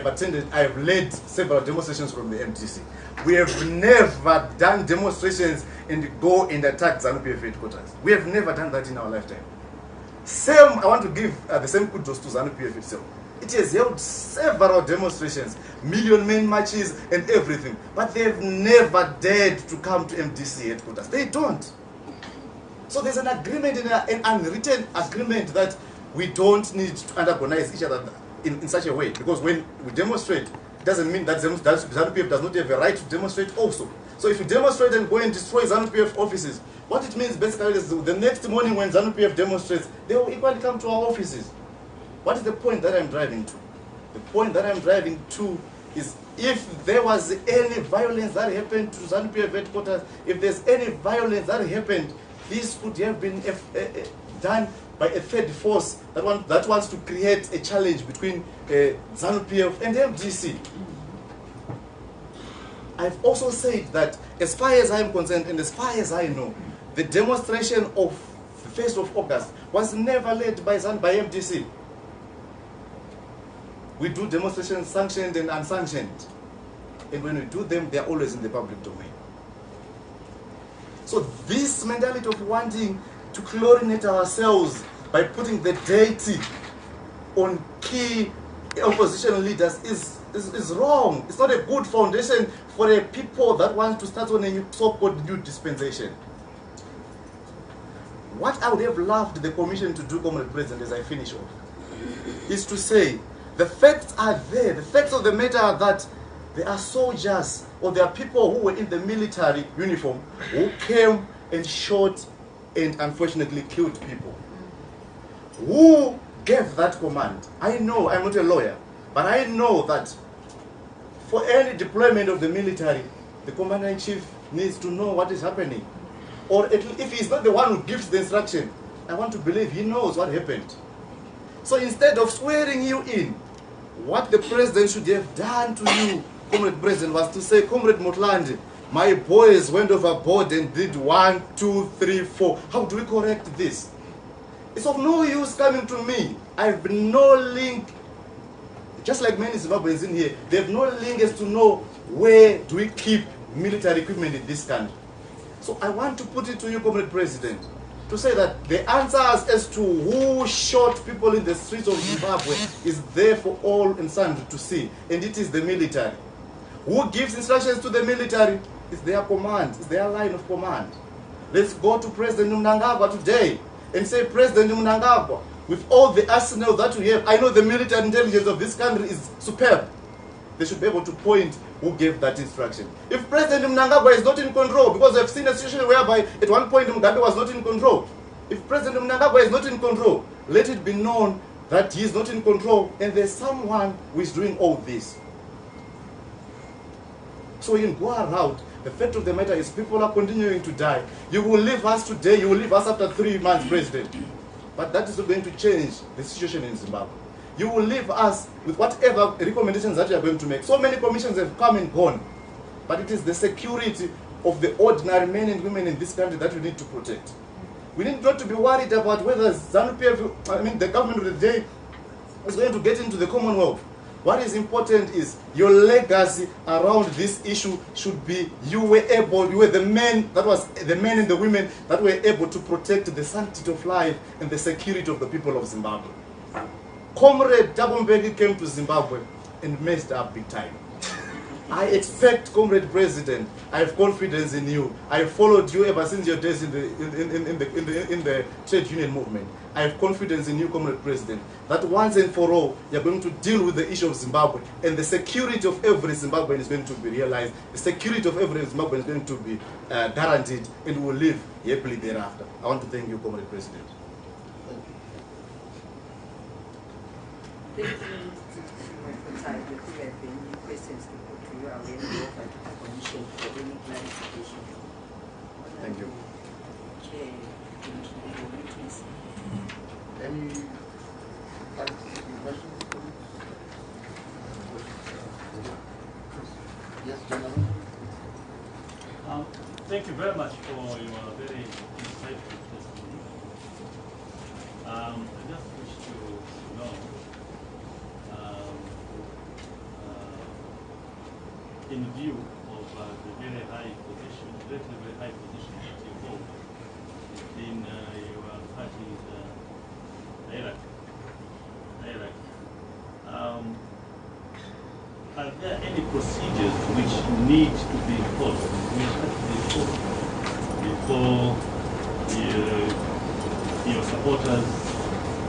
have led several demonstrations from the MTC. We have never done demonstrations and go and attack ZANU-PF headquarters. We have never done that in our lifetime. I want to give the same kudos to ZANU-PF itself. It has held several demonstrations, million men marches and everything, but they have never dared to come to MDC headquarters. They don't. So there's an agreement, an unwritten agreement that we don't need to antagonize each other in such a way, because when we demonstrate, it doesn't mean that ZANU-PF does not have a right to demonstrate also. So if you demonstrate and go and destroy ZANU-PF offices, what it means basically is the next morning when ZANU-PF demonstrates, they will equally come to our offices. What is the point that I'm driving to? The point that I'm driving to is if there was any violence that happened to ZANU-PF headquarters, if there's any violence that happened, this could have been done by a third force that wants to create a challenge between ZANU-PF and MDC. I've also said that as far as I'm concerned and as far as I know, the demonstration of the 1st of August was never led by MDC. We do demonstrations sanctioned and unsanctioned. And when we do them, they are always in the public domain. So this mentality of wanting to chlorinate ourselves by putting the deity on key opposition leaders is wrong. It's not a good foundation for a people that want to start on a so-called new dispensation. What I would have loved the commission to do, Comrade President, as I finish off, is to say, the facts are there. The facts of the matter are that there are soldiers or there are people who were in the military uniform who came and shot and unfortunately killed people. Who gave that command? I know, I'm not a lawyer, but I know that for any deployment of the military, the commander-in-chief needs to know what is happening. Or if he's not the one who gives the instruction, I want to believe he knows what happened. So instead of swearing you in, what the president should have done to you, Comrade President, was to say, Comrade Motlandi, my boys went overboard and did 1, 2, 3, 4. How do we correct this? It's of no use coming to me. I have no link, just like many Zimbabweans in here, they have no link as to know where do we keep military equipment in this country. So I want to put it to you, Comrade President, to say that the answers as to who shot people in the streets of Zimbabwe is there for all and sundry to see, and it is the military. Who gives instructions to the military? It's their command, it's their line of command. Let's go to President Mnangagwa today and say, President Mnangagwa, with all the arsenal that we have, I know the military intelligence of this country is superb. They should be able to point who gave that instruction. If President Mnangagwa is not in control, because I've seen a situation whereby at one point Mugabe was not in control. If President Mnangagwa is not in control, let it be known that he is not in control and there's someone who is doing all this. So in Goa route, the fact of the matter is people are continuing to die. You will leave us today, you will leave us after 3 months, President. But that is not going to change the situation in Zimbabwe. You will leave us with whatever recommendations that you are going to make. So many commissions have come and gone. But it is the security of the ordinary men and women in this country that we need to protect. We need not to be worried about whether ZANU-PF, the government of the day, is going to get into the Commonwealth. What is important is your legacy around this issue should be you were the men and the women that were able to protect the sanctity of life and the security of the people of Zimbabwe. Comrade Thabo Mbeki came to Zimbabwe and messed up big time. I expect, Comrade President, I have confidence in you. I have followed you ever since your days in the trade union movement. I have confidence in you, Comrade President, that once and for all, you are going to deal with the issue of Zimbabwe, and the security of every Zimbabwean is going to be realized. The security of every Zimbabwean is going to be guaranteed, and we will live happily thereafter. I want to thank you, Comrade President. Thank you. side, if you have any questions to put to you, I will offer to the Commission for any clarification. Thank you. Chair, please. Any questions? Yes, gentlemen. Thank you very much for your very insightful testimony. I just wish to know, in view of the very high position, relatively high position that you hold in your party's hierarchy, are there any procedures which need to be followed, before your supporters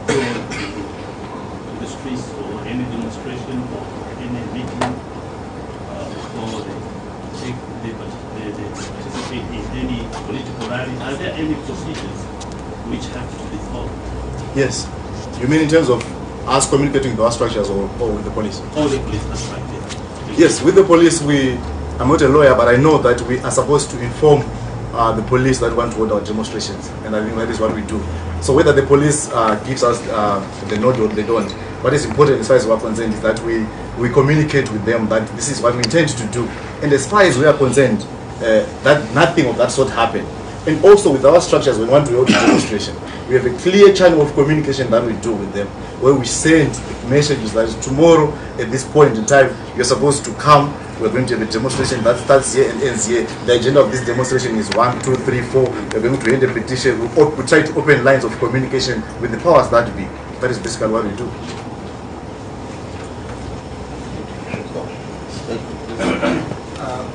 go to the streets for any demonstration or any meeting, before they participate in any political rally? Are there any procedures which have to be followed? Yes. You mean in terms of us communicating with our structures or with the police? Or the police, that's right. Yes, with the police, I'm not a lawyer, but I know that we are supposed to inform the police that want to hold our demonstrations, and I think that is what we do. So whether the police gives us the nod or they don't, what is important as far as we are concerned is that we communicate with them that this is what we intend to do. And as far as we are concerned, that nothing of that sort happened. And also with our structures, when we want to hold a demonstration, we have a clear channel of communication that we do with them, where we send messages that tomorrow at this point in time you're supposed to come. We're going to have a demonstration that starts here and ends here. The agenda of this demonstration is 1, 2, 3, 4. We're going to end a petition. We try to open lines of communication with the powers that be. That is basically what we do.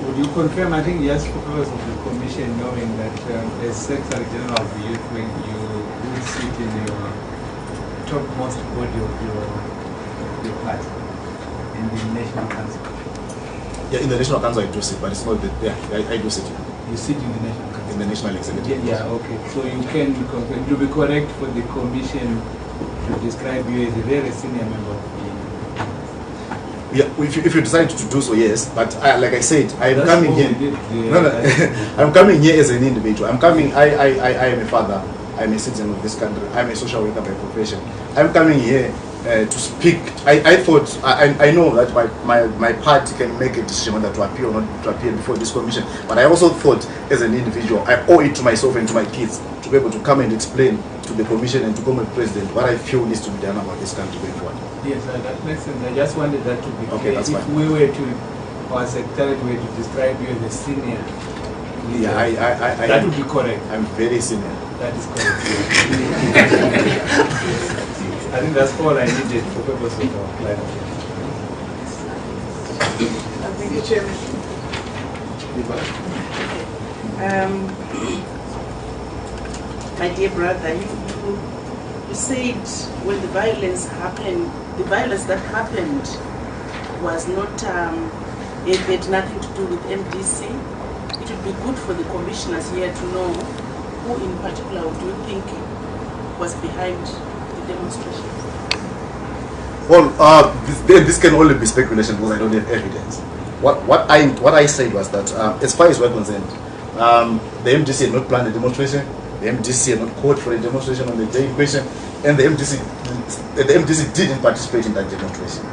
Would you confirm, I think yes, for purpose of the Commission, knowing that as Secretary General of the Youth Wing, you will sit in your topmost body of your party in the National Council? Yeah, in the National Council I do sit, but it's not the, I do sit. You sit in the National Council? In the National Executive. Yeah, okay. So you can confirm, it will be correct for the Commission to describe you as a very senior member of the. Yeah, if you decide to do so, yes. But like I said, I'm coming here. I'm coming here as an individual. I'm coming. I am a father. I'm a citizen of this country. I'm a social worker by profession. I'm coming here to speak. I thought I know that my party can make a decision whether to appear or not to appear before this commission. But I also thought, as an individual, I owe it to myself and to my kids to be able to come and explain to the commission and to Comrade President what I feel needs to be done about this country going forward. Yes, that makes sense. I just wanted that to be clear. Okay, that's fine. If we were to, our secretariat were to describe you as a senior leader, yeah, that would be correct. I'm very senior. That is correct. I think that's all I needed for purpose of our clarification. Thank you, Chairman. My dear brother, you said when the violence happened, the violence that happened was not, it had nothing to do with MDC. It would be good for the commissioners here to know who in particular do you think was behind the demonstration? Well, this can only be speculation because I don't have evidence. What I said was that as far as we're concerned, the MDC had not planned a demonstration. The MDC had not called for a demonstration on the day in question, and the MDC didn't participate in that demonstration.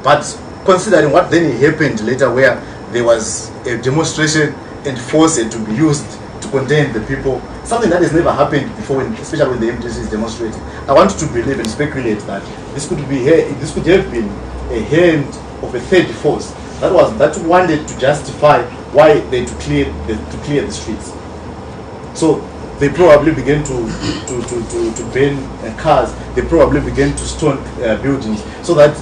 But considering what then happened later, where there was a demonstration and force had to be used to contain the people, something that has never happened before, especially when the MDC is demonstrating. I want to believe and speculate that this could have been a hand of a third force that wanted to justify why they to clear the streets. So they probably began to burn cars. They probably began to stone buildings so that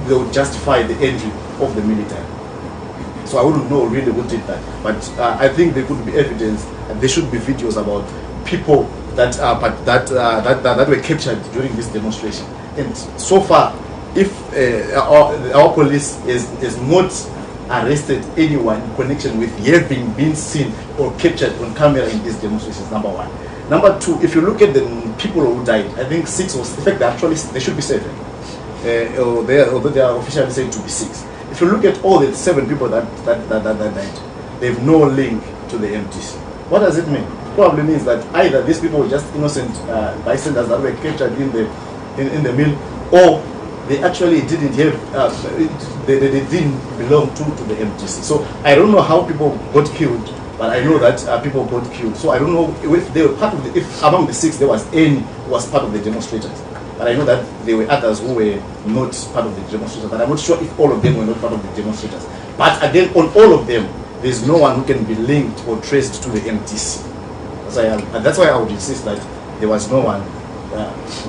they would justify the entry of the military. So I wouldn't know really who did that, but I think there could be evidence, and there should be videos about people that were captured during this demonstration. And so far, if our police is not arrested anyone in connection with having been seen or captured on camera in these demonstrations, number one. Number two, if you look at the people who died, I think 6 was, in fact, they should be 7. although they are officially said to be 6. If you look at all the 7 people that died, they have no link to the MDC. What does it mean? Probably means that either these people were just innocent bystanders that were captured in the mill, or they actually didn't have, they didn't belong to the MDC. So I don't know how people got killed, but I know that people got killed. So I don't know if they were part of if among the 6 there was any who was part of the demonstrators. But I know that there were others who were not part of the demonstrators. But I'm not sure if all of them were not part of the demonstrators. But again, on all of them, there's no one who can be linked or traced to the MDC. That's why I would insist that there was no one,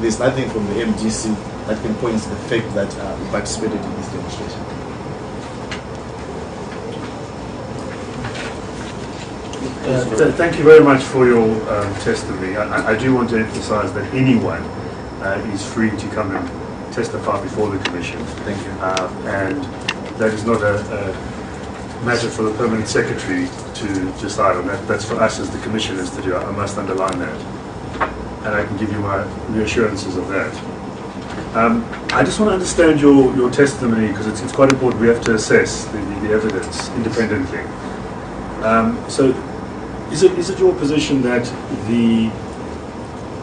there's nothing from the MDC that can point to the fact that we participated in this demonstration. Thank you very much for your testimony. I do want to emphasize that anyone is free to come and testify before the Commission. Thank you. And that is not a matter for the Permanent Secretary to decide on that. That's for us as the Commissioners to do. I must underline that. And I can give you my reassurances of that. I just want to understand your testimony, because it's quite important. We have to assess the evidence independently. So is it your position that the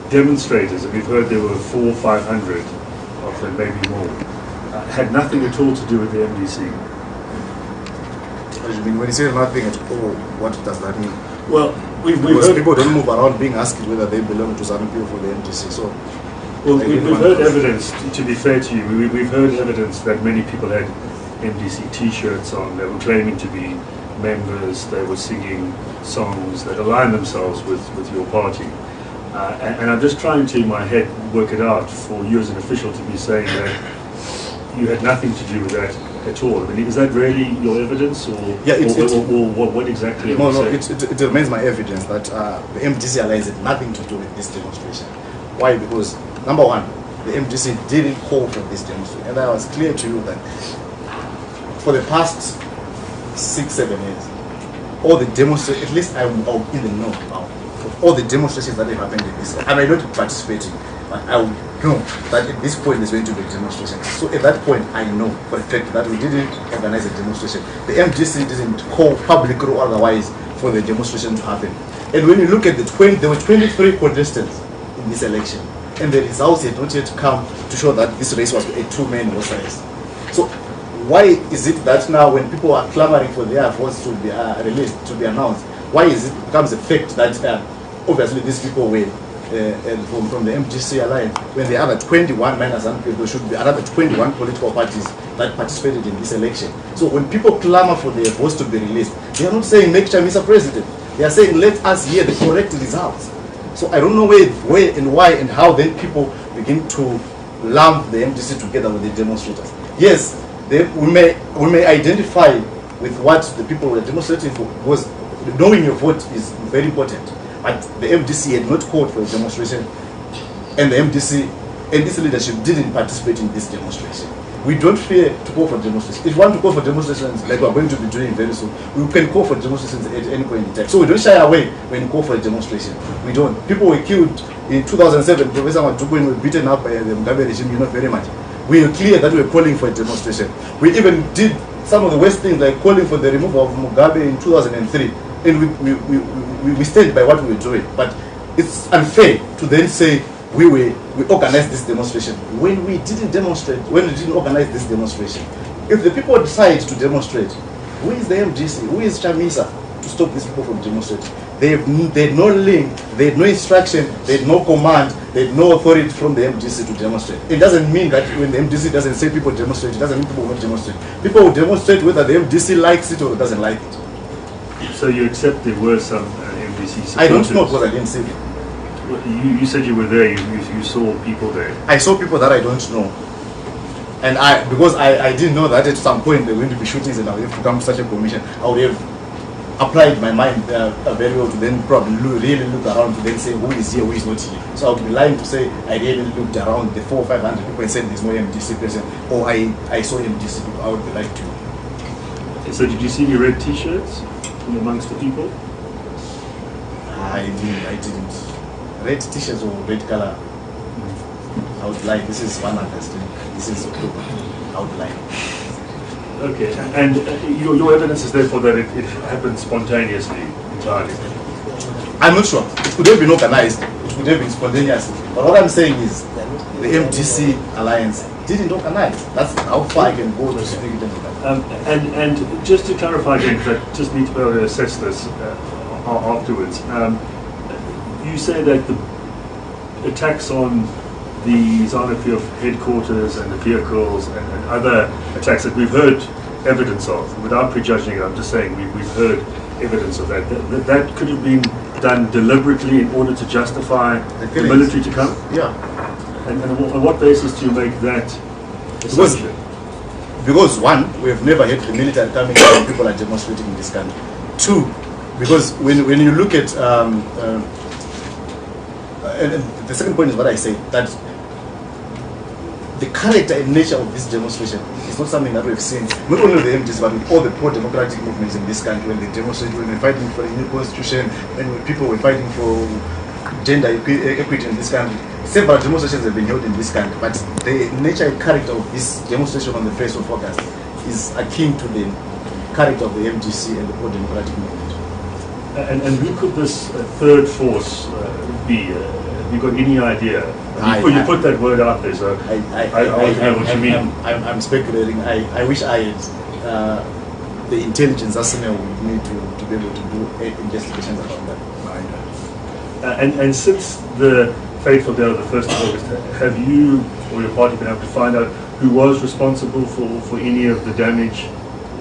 demonstrators, and we've heard there were 400 or 500 of them, maybe more, had nothing at all to do with the MDC? When you say nothing at all, what does that mean? Well, we've because heard people don't move around being asked whether they belong to some people for the MDC. So, well, we've heard evidence. To be fair to you, we've heard evidence that many people had MDC T-shirts on. They were claiming to be members. They were singing songs that align themselves with your party. And I'm just trying to, in my head, work it out for you as an official to be saying that you had nothing to do with that at all. I mean, is that really your evidence, or what exactly? No, it remains my evidence that the MDC Alliance had nothing to do with this demonstration. Why? Because number one, the MDC didn't call for this demonstration, and I was clear to you that for the past 6-7 years, all the demonstrations, at least I'm in the know about all the demonstrations that have happened in this. I may not be participating, but I will know that at this point there's going to be a demonstration. So at that point, I know for a fact that we didn't organize a demonstration. The MDC didn't call public or otherwise for the demonstration to happen. And when you look at there were 23 contestants in this election, and the results had not yet come to show that this race was a 2-man horse race. So why is it that now when people are clamoring for their votes to be released, to be announced, why is it becomes a fact that obviously these people were from the MDC Alliance, when the other 21 minus some people should be another 21 political parties that participated in this election. So when people clamor for their votes to be released, they are not saying make Chamisa president. They are saying let us hear the correct results. So I don't know where and why and how then people begin to lump the MDC together with the demonstrators. Yes, we may identify with what the people were demonstrating for, because knowing your vote is very important. But the MDC had not called for a demonstration, and the MDC and this leadership didn't participate in this demonstration. We don't fear to call for demonstrations. If we want to call for demonstrations, like we're going to be doing very soon, we can call for demonstrations at any point in time. So we don't shy away when you call for a demonstration. We don't. People were killed in 2007. Professor Madukwin was beaten up by the Mugabe regime, you know very much. We are clear that we are calling for a demonstration. We even did some of the worst things, like calling for the removal of Mugabe in 2003. And we stand by what we were doing. But it's unfair to then say we organized this demonstration when we didn't demonstrate, when we didn't organize this demonstration. If the people decide to demonstrate, who is the MDC, who is Chamisa to stop these people from demonstrating? They had no link, they had no instruction, they had no command, they had no authority from the MDC to demonstrate. It doesn't mean that when the MDC doesn't say people demonstrate, it doesn't mean people won't demonstrate. People will demonstrate whether the MDC likes it or doesn't like it. So you accept there were some MDC supporters? I don't know because I didn't see them. You said you were there, you saw people there. I saw people that I don't know. And because I didn't know that at some point there were going to be shootings and I would have to come to such a commission, I would have applied my mind very well to then probably really look around to then say who is here, who is not here. So I would be lying to say I really looked around the 400 or 500 people and said there's no MDC person, or I saw MDC people. I would be lying to you. So did you see any red T-shirts from amongst the people? I didn't. Red T-shirts or red color. I would lie. This is 1 August. This is October. I would lie. Okay, and your evidence is therefore that it happened spontaneously, entirely? I'm not sure. It could have been organized. It could have been spontaneous. But what I'm saying is the MDC Alliance didn't organize. That's how far I can go to speak in terms of that. And just to clarify again, because I just need to be able to assess this afterwards. You say that the attacks on the ZANU-PF headquarters and the vehicles and other attacks that we've heard evidence of, without prejudging it, I'm just saying we've heard evidence of that. That could have been done deliberately in order to justify the military to come? Yeah. And on what basis do you make that assumption? Because one, we have never had the military coming when people are demonstrating in this country. Two, because when you look at and the second point is what I say, that the character and nature of this demonstration is not something that we've seen, not only with the MDs, but with all the pro-democratic movements in this country. When they demonstrate, when they're fighting for a new constitution, and when people were fighting for gender equity in this country. Several demonstrations have been held in this country, but the nature and character of this demonstration on the 1st of August is akin to the character of the MDC and the pro-democratic movement. And who could this third force be? Have you got any idea? You put that word out there, so I know what you mean. I'm speculating. I wish I had the intelligence arsenal with me to be able to do investigations about that. And since the fateful day of the 1st of August, have you or your party been able to find out who was responsible for any of the damage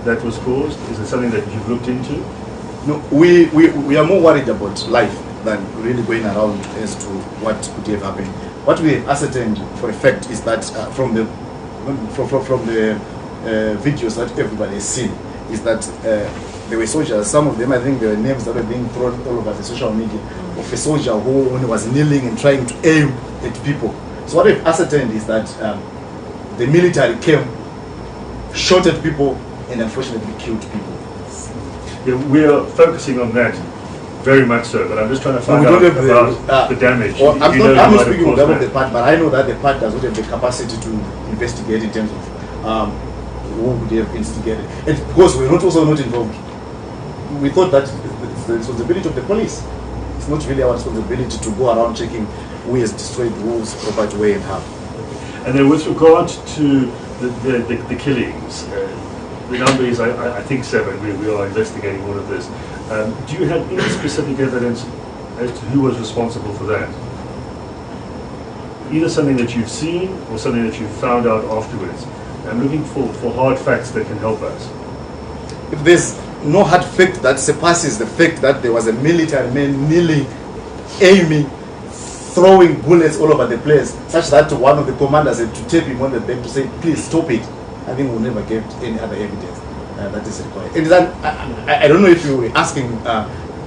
that was caused? Is it something that you've looked into? No, we are more worried about life than really going around as to what could have happened. What we have ascertained for a fact is that from the videos that everybody has seen, is that there were soldiers, some of them, I think there were names that were being thrown all over the social media, of a soldier who was kneeling and trying to aim at people. So what we've ascertained is that the military came, shot at people, and unfortunately killed people. Yeah, we are focusing on that very much so, but I'm just trying to find out about the damage. Well, I'm not speaking about the part, but I know that the part does not have the capacity to investigate in terms of who would have instigated. And because we're also not involved, we thought that it's the responsibility of the police. It's not really our responsibility to go around checking who has destroyed whose property, where and how. And then with regard to the killings, the number is, I think, 7. We are investigating all of this. Do you have any specific evidence as to who was responsible for that? Either something that you've seen or something that you've found out afterwards. I'm looking for hard facts that can help us. If there's no hard fact that surpasses the fact that there was a military man kneeling, aiming, throwing bullets all over the place, such that one of the commanders had to tap him on the back to say, please stop it, I think we'll never get any other evidence that is required. And then, I don't know if you were asking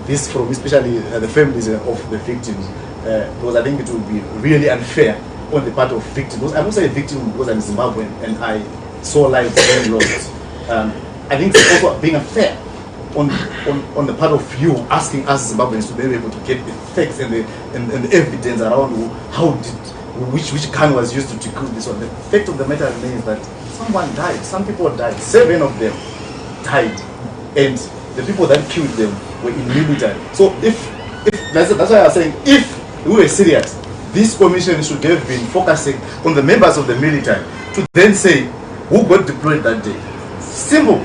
this from especially the families of the victims, because I think it would be really unfair on the part of victims. I'm not saying victim because I'm Zimbabwean and I saw lives being lost. I think it's also being unfair on the part of you asking us Zimbabweans to be able to get the facts and the evidence around which gun was used to kill this one. The fact of the matter remains that someone died. Some people died. 7 of them died, and the people that killed them were in military. So if that's why I was saying, if we were serious, this commission should have been focusing on the members of the military to then say who got deployed that day. Simple.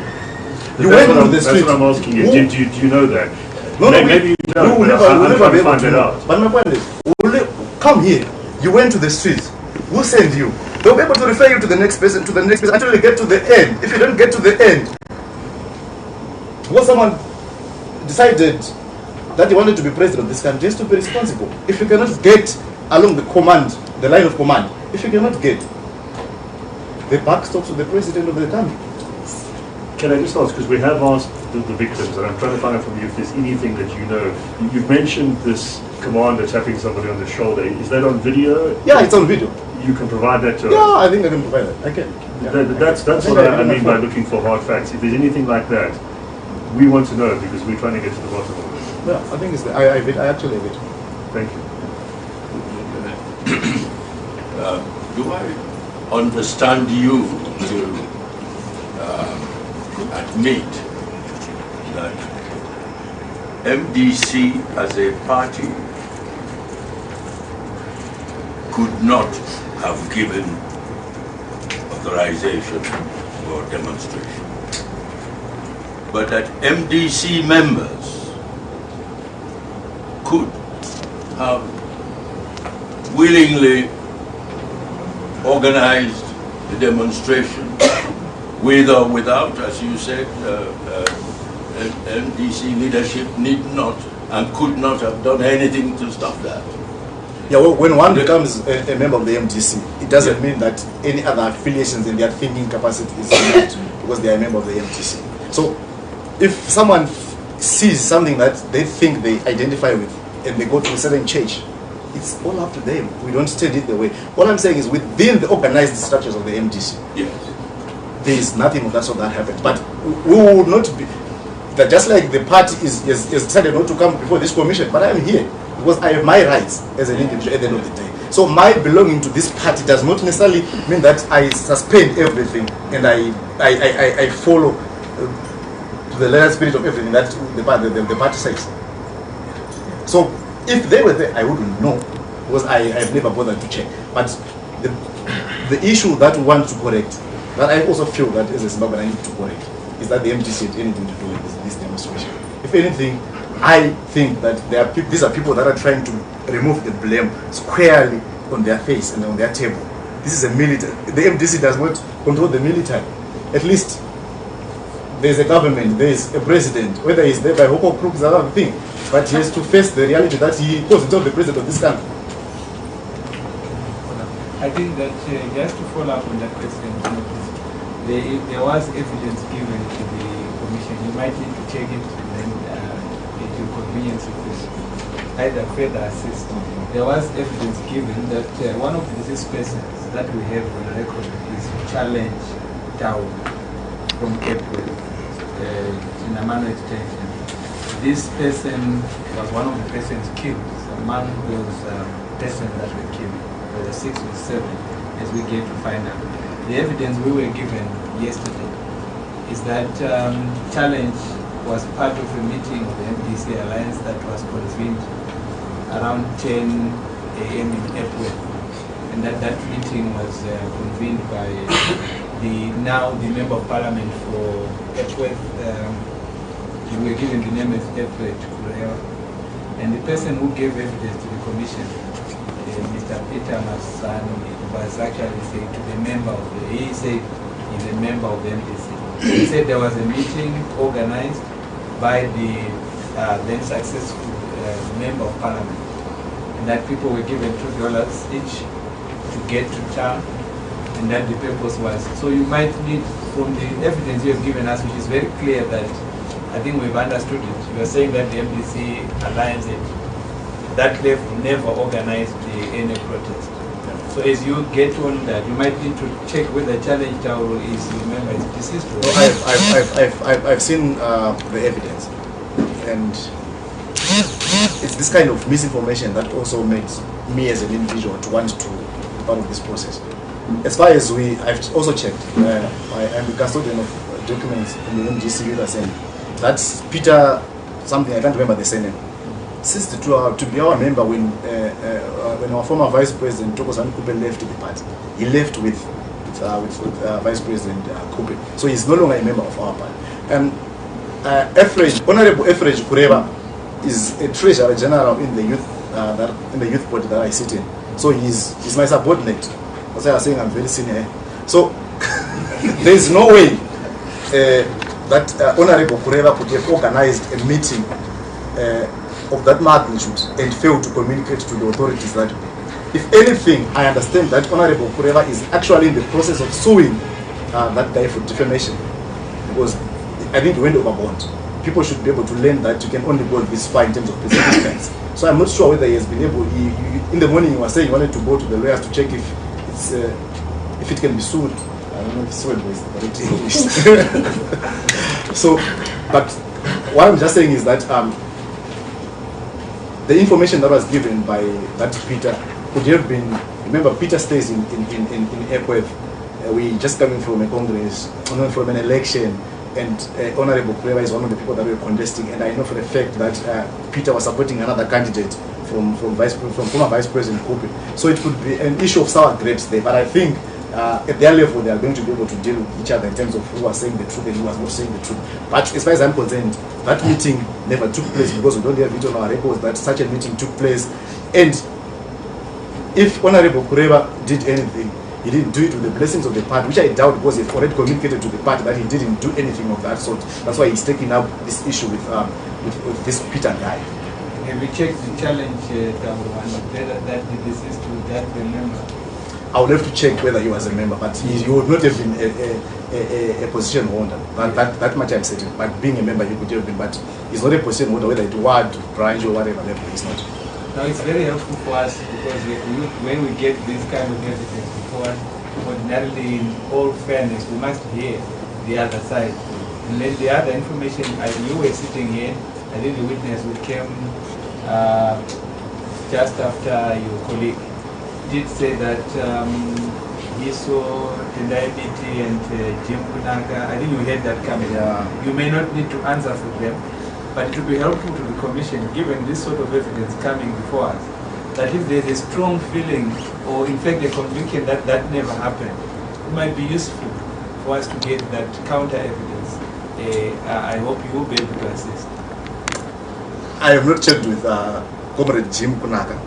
You went to the street. That's what I'm asking you. Do you know that? No, maybe you don't. We'll never be able find to it know. out. But my point is, come here. You went to the street. Who sent you? They'll be able to refer you to the next person, until you get to the end. If you don't get to the end, because someone decided that he wanted to be president of this country, he has to be responsible. If you cannot get along the line of command, if you cannot get, the buck stops with the president of the country. Can I just ask, because we have asked the victims, and I'm trying to find out from you if there's anything that you know. You've mentioned this commander tapping somebody on the shoulder. Is that on video? Yeah, it's on video. You can provide that to us? Yeah, I think I can provide that. I can. Yeah, that's what I mean by looking for hard facts. If there's anything like that, we want to know because we're trying to get to the bottom of it. Yeah, I think it's I actually have it. Thank you. do I understand you to admit that MDC as a party could not have given authorization for demonstration, but that MDC members could have willingly organized the demonstration with or without, as you said, MDC leadership need not and could not have done anything to stop that. Yeah, well, when one becomes a member of the MDC, it doesn't mean that any other affiliations in their thinking capacity is not because they are a member of the MDC. So, if someone sees something that they think they identify with and they go to a certain church, it's all up to them. We don't stand it the way. What I'm saying is within the organized structures of the MDC, yes, there is nothing of that sort that happens. But we will not be, that just like the party is decided not to come before this commission, but I am here because I have my rights as an individual at the end of the day. So my belonging to this party does not necessarily mean that I suspend everything and I follow to the letter spirit of everything that the party says. So if they were there, I wouldn't know because I've never bothered to check. But the issue that we want to correct, that I also feel that as a Zimbabwean I need to correct, is that the MDC had anything to do with this demonstration. If anything, I think that these are people that are trying to remove the blame squarely on their face and on their table. This is a military. The MDC does not control the military. At least there's a government, there's a president. Whether he's there by hope or crook is another thing. But he has to face the reality that he calls himself the president of this country. I think that just to follow up on that question, there was evidence given to the commission. You might need to check it and then at your convenience you could either further assist. There was evidence given that one of these persons that we have on record is Challenge Town from April in Amano Extension. This person was one of the persons killed among those persons that were killed. There were 6 or 7 as we get to find out. The evidence we were given yesterday is that Challenge was part of a meeting of the MDC Alliance that was convened around 10 a.m. in April, and that meeting was convened by the Member of Parliament for Epworth. We were given the name as Epworth Kureo, and the person who gave evidence to the commission, Mr. Peter Masani, was actually saying to the member of he said he's a member of the MDC. He said there was a meeting organized by the then successful member of parliament, and that people were given $2 each to get to town, and that the purpose was. So you might need, from the evidence you have given us, which is very clear that I think we've understood it. You are saying that the MDC Alliance at that level never organized any protest. So as you get on that, you might need to check whether Challenge Tower is, remember, is deceased. I've seen the evidence, and it's this kind of misinformation that also makes me as an individual to want to be part of this process. As far as I've also checked, I'm the custodian of documents in the MDC Youth Assembly. That's Peter something, I can't remember the surname. Since to be our member when our former Vice President Tokozani Kupe left the party, he left with Vice President Kupe. So he's no longer a member of our party. Honorable Efrej Kureva is a Treasurer General in the youth body that I sit in. So he's my subordinate. That's why I was saying I'm very senior. So there is no way that Honorable Kureva could have organized a meeting of that magnitude and fail to communicate to the authorities that way. If anything, I understand that Honorable Kureva is actually in the process of suing that guy for defamation, because I think he went overboard. People should be able to learn that you can only go this far in terms of presenting facts. So I'm not sure whether he has been able. In the morning, he was saying he wanted to go to the lawyers to check if it can be sued. I don't know if sued is the correct English. So, but what I'm just saying is that the information that was given by that Peter could have been, remember Peter stays in Epworth. We just coming from a congress, from an election, and Honorable Kureva is one of the people that were contesting, and I know for the fact that Peter was supporting another candidate from former Vice President Kupi. So it could be an issue of sour grapes there, but I think at their level they are going to be able to deal with each other in terms of who was saying the truth and who was not saying the truth. But as far as I'm concerned, that meeting never took place because we don't have it on our records that such a meeting took place. And if Honorable Kureva did anything, he didn't do it with the blessings of the party, which I doubt because he's already communicated to the party that he didn't do anything of that sort. That's why he's taking up this issue with this Peter guy. Have you checked the challenge that the deceased would that be a member? I would have to check whether he was a member, but he would not have been a position holder. That much I'm certain. But being a member, he could have been. But he's not a position holder, whether it's ward, branch, or whatever level. It's not. Now it's very helpful for us because when we get this kind of evidence before us, ordinarily in all fairness, we must hear the other side. And then the other information, you were sitting here, I think the witness who came just after your colleague did say that he saw Tendai Biti and Jim Kunaka. I think you heard that coming. Yeah. You may not need to answer for them, but it would be helpful to the Commission, given this sort of evidence coming before us, that if there's a strong feeling, or in fact a conviction that that never happened, it might be useful for us to get that counter evidence. I hope you will be able to assist. I have not checked with Comrade Jim Kunaka,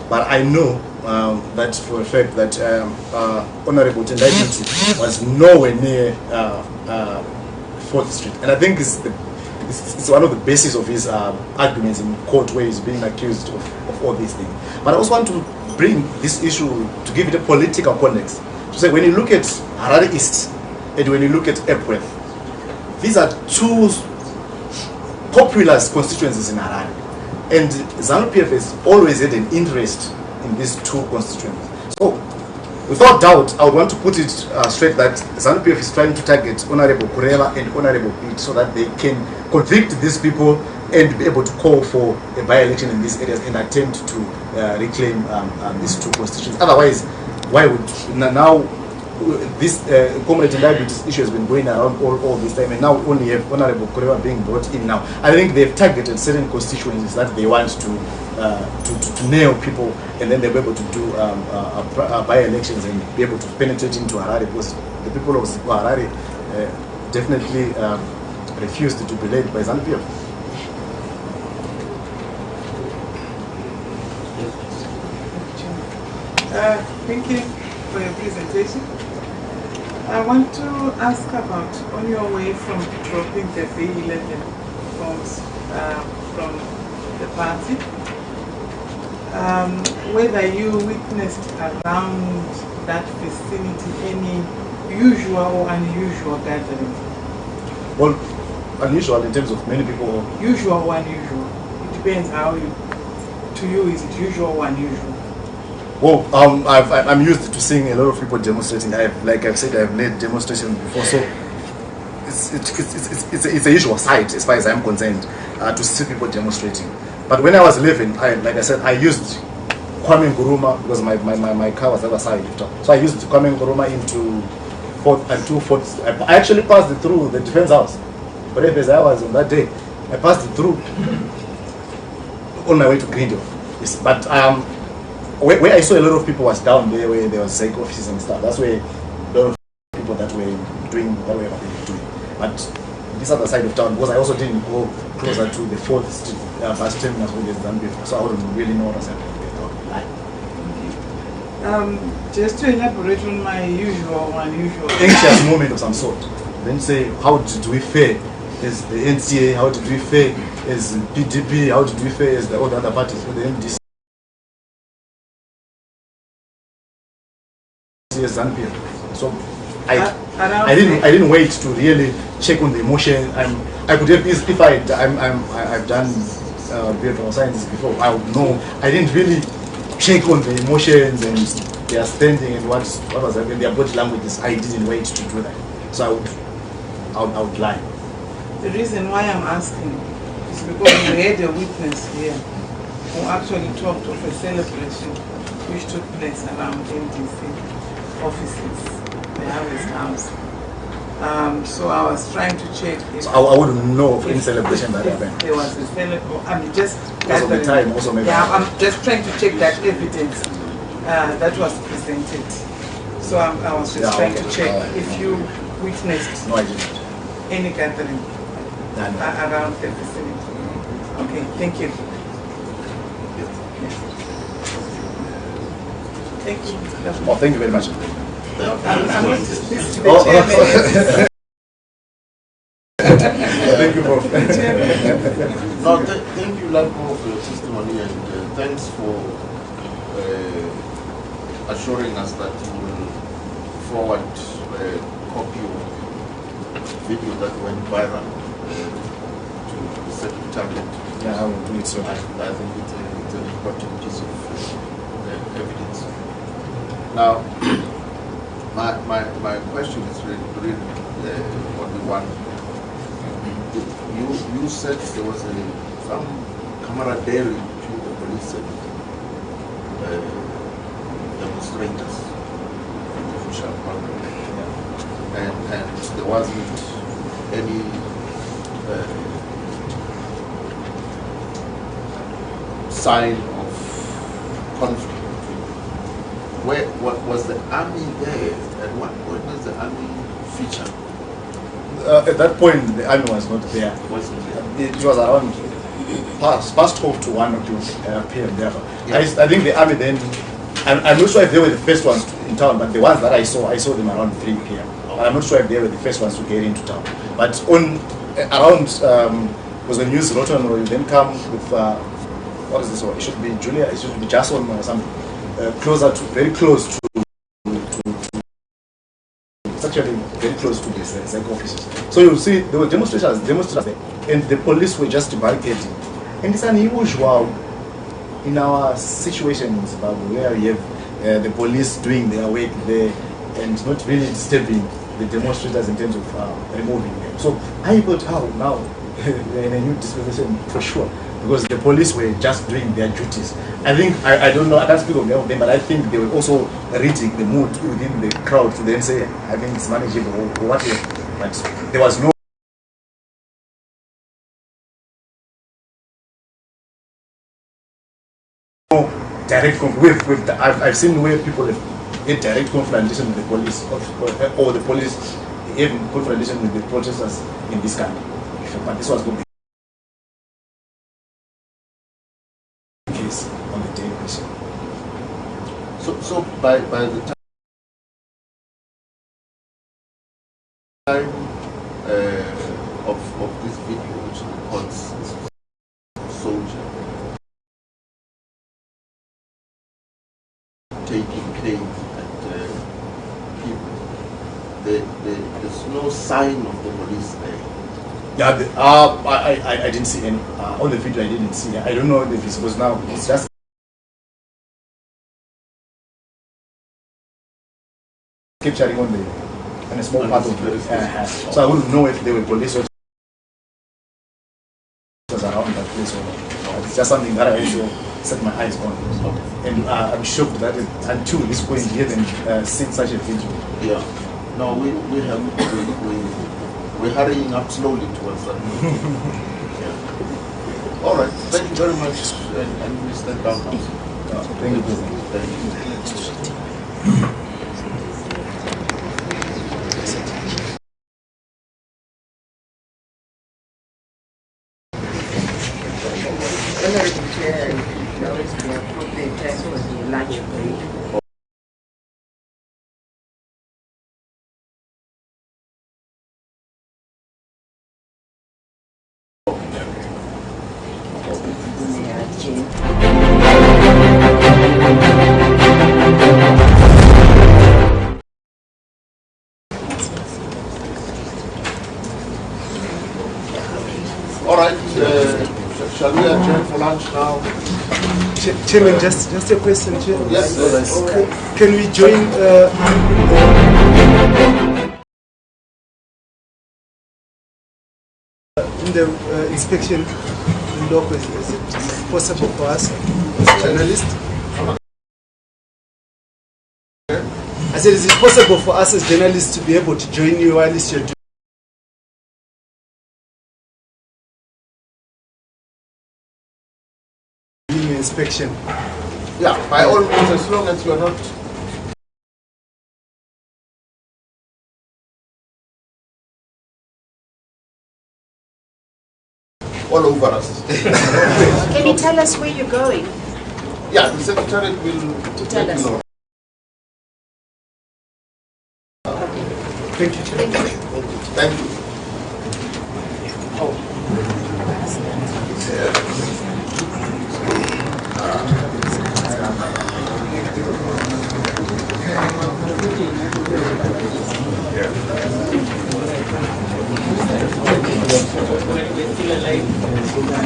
but I know that for a fact that Honorable Tendai Biti was nowhere near 4th Street, and I think it's one of the bases of his arguments in court where he's being accused of all these things. But I also want to bring this issue to give it a political context. To say when you look at Harare East and when you look at Epworth, these are two populous constituencies in Harare. And ZANU-PF has always had an interest in these two constituencies. So, without doubt, I would want to put it straight that ZANU-PF is trying to target Honorable Kureva and Honorable Pitt so that they can convict these people and be able to call for a by-election in these areas and attempt to reclaim these two constituencies. Otherwise, why would now this Comrade Tendai Biti's issue has been going around all this time, and now we only have Honorable Kureva being brought in now. I think they've targeted certain constituencies that they want to nail people, and then they'll be able to do by-elections and be able to penetrate into Harare, because the people of Harare definitely refused to be led by ZANU-PF. Thank you for your presentation. I want to ask about, on your way from dropping the V11 forms from the party, whether you witnessed around that vicinity any usual or unusual gatherings? Well, unusual in terms of many people? Usual or unusual. It depends how you, to you, is it usual or unusual? Well, I'm used to seeing a lot of people demonstrating. Like I've said, I've led demonstrations before, so it's a usual sight as far as I'm concerned to see people demonstrating. But when I was living, like I said, I used Kwame Nkrumah because my car was the other side of town. So I used Kwame Nkrumah into 4th and 2/4. I actually passed it through the defense house. But as I was on that day, I passed it through on my way to Greendale. Yes, but where I saw a lot of people was down there where there was SAIC offices and stuff. That's where a lot of people that were doing that way what they were doing. But this other side of town, because I also didn't go closer to the 4th Street bus terminus where there's done before, so I wouldn't really know what was happening there. Just to elaborate on my usual or unusual anxious moment of some sort. Then say, how did we fare as the NCA? How did we fare as PDP? How did we fare as all the other parties with the MDC? So I didn't wait to really check on the emotion. I could have, if I've done behavioral science before, I would know. I didn't really check on the emotions and their standing and what was happening, their body languages. I didn't wait to do that. So I would lie. The reason why I'm asking is because we had a witness here who actually talked of a celebration which took place around NDC offices, the Harvest House. So I was trying to check if... So I wouldn't know of any celebration that happened. There was a celebration, I mean, just... Also the time, also maybe... Yeah, I'm just trying to check that evidence that was presented. So I was just trying to check if you witnessed any gathering around the vicinity. Okay, thank you. Thank you. Oh, thank you very much. I'm going to speak to the chairman. Thank you both. No, thank you, Lampo, for your testimony, and thanks for assuring us that you will forward a copy of video that went viral to the Secretariat. Yeah, I will do it so. I think it's an important piece of evidence. Now, my question is really only one. You said there was some camaraderie between the police and demonstrators in the official parliament, and there wasn't any sign of conflict. Where was the army there? At what point does the army feature? At that point, the army was not there. It was around past 12 to 1 p.m. there. Yes. I think the army then, I'm not sure if they were the first ones in town, but the ones that I saw them around 3 p.m. I'm not sure if they were the first ones to get into town. But around was the news Rotten or then come with what is this one? It should be Julia, it should be Jason or something. Very close to it's actually very close to the SEC offices. So you see there were demonstrators there, and the police were just barricading. And it's unusual in our situation in Zimbabwe where we have the police doing their work there and not really disturbing the demonstrators in terms of removing them. So I thought, how now we're in a new dispensation for sure, because the police were just doing their duties. I think, I don't know, I can't speak of them, but I think they were also reading the mood within the crowd to then say, I think it's manageable or whatever. But there was no direct conflict. I've seen where people have get direct confrontation with the police or the police even confrontation with the protesters in this country. But this was going to be the case on the day. So by the time of this video, which reports this soldier taking place at people, there's no sign of the police there. Yeah, I didn't see any. On the video I didn't see. I don't know if it was now. It's just capturing on a small part of it. So I wouldn't know if there were police officers around that place or not. It's just something that I also set my eyes on. And I'm shocked that until this point we haven't seen such a video. Yeah. No, we're hurrying up slowly towards that. Yeah. All right. Thank you very much. And we stand down now. Thank you, President. Thank you. Honorable Chair, now is the appropriate time for the lunch break. All right. Shall we adjourn for lunch now? Chairman, just a question, Chairman. Yes. Okay. Can we join in the inspection window? Is it possible for us as journalists? I said, is it possible for us as journalists to be able to join you while you're doing an inspection? Yeah, by all means, as long as you are not all over us. Can you tell us where you're going? Yeah, the Secretariat will tell us. know. Thank you, Chair. Thank you. Thank you.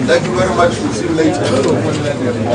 Thank you very much. We'll see you later.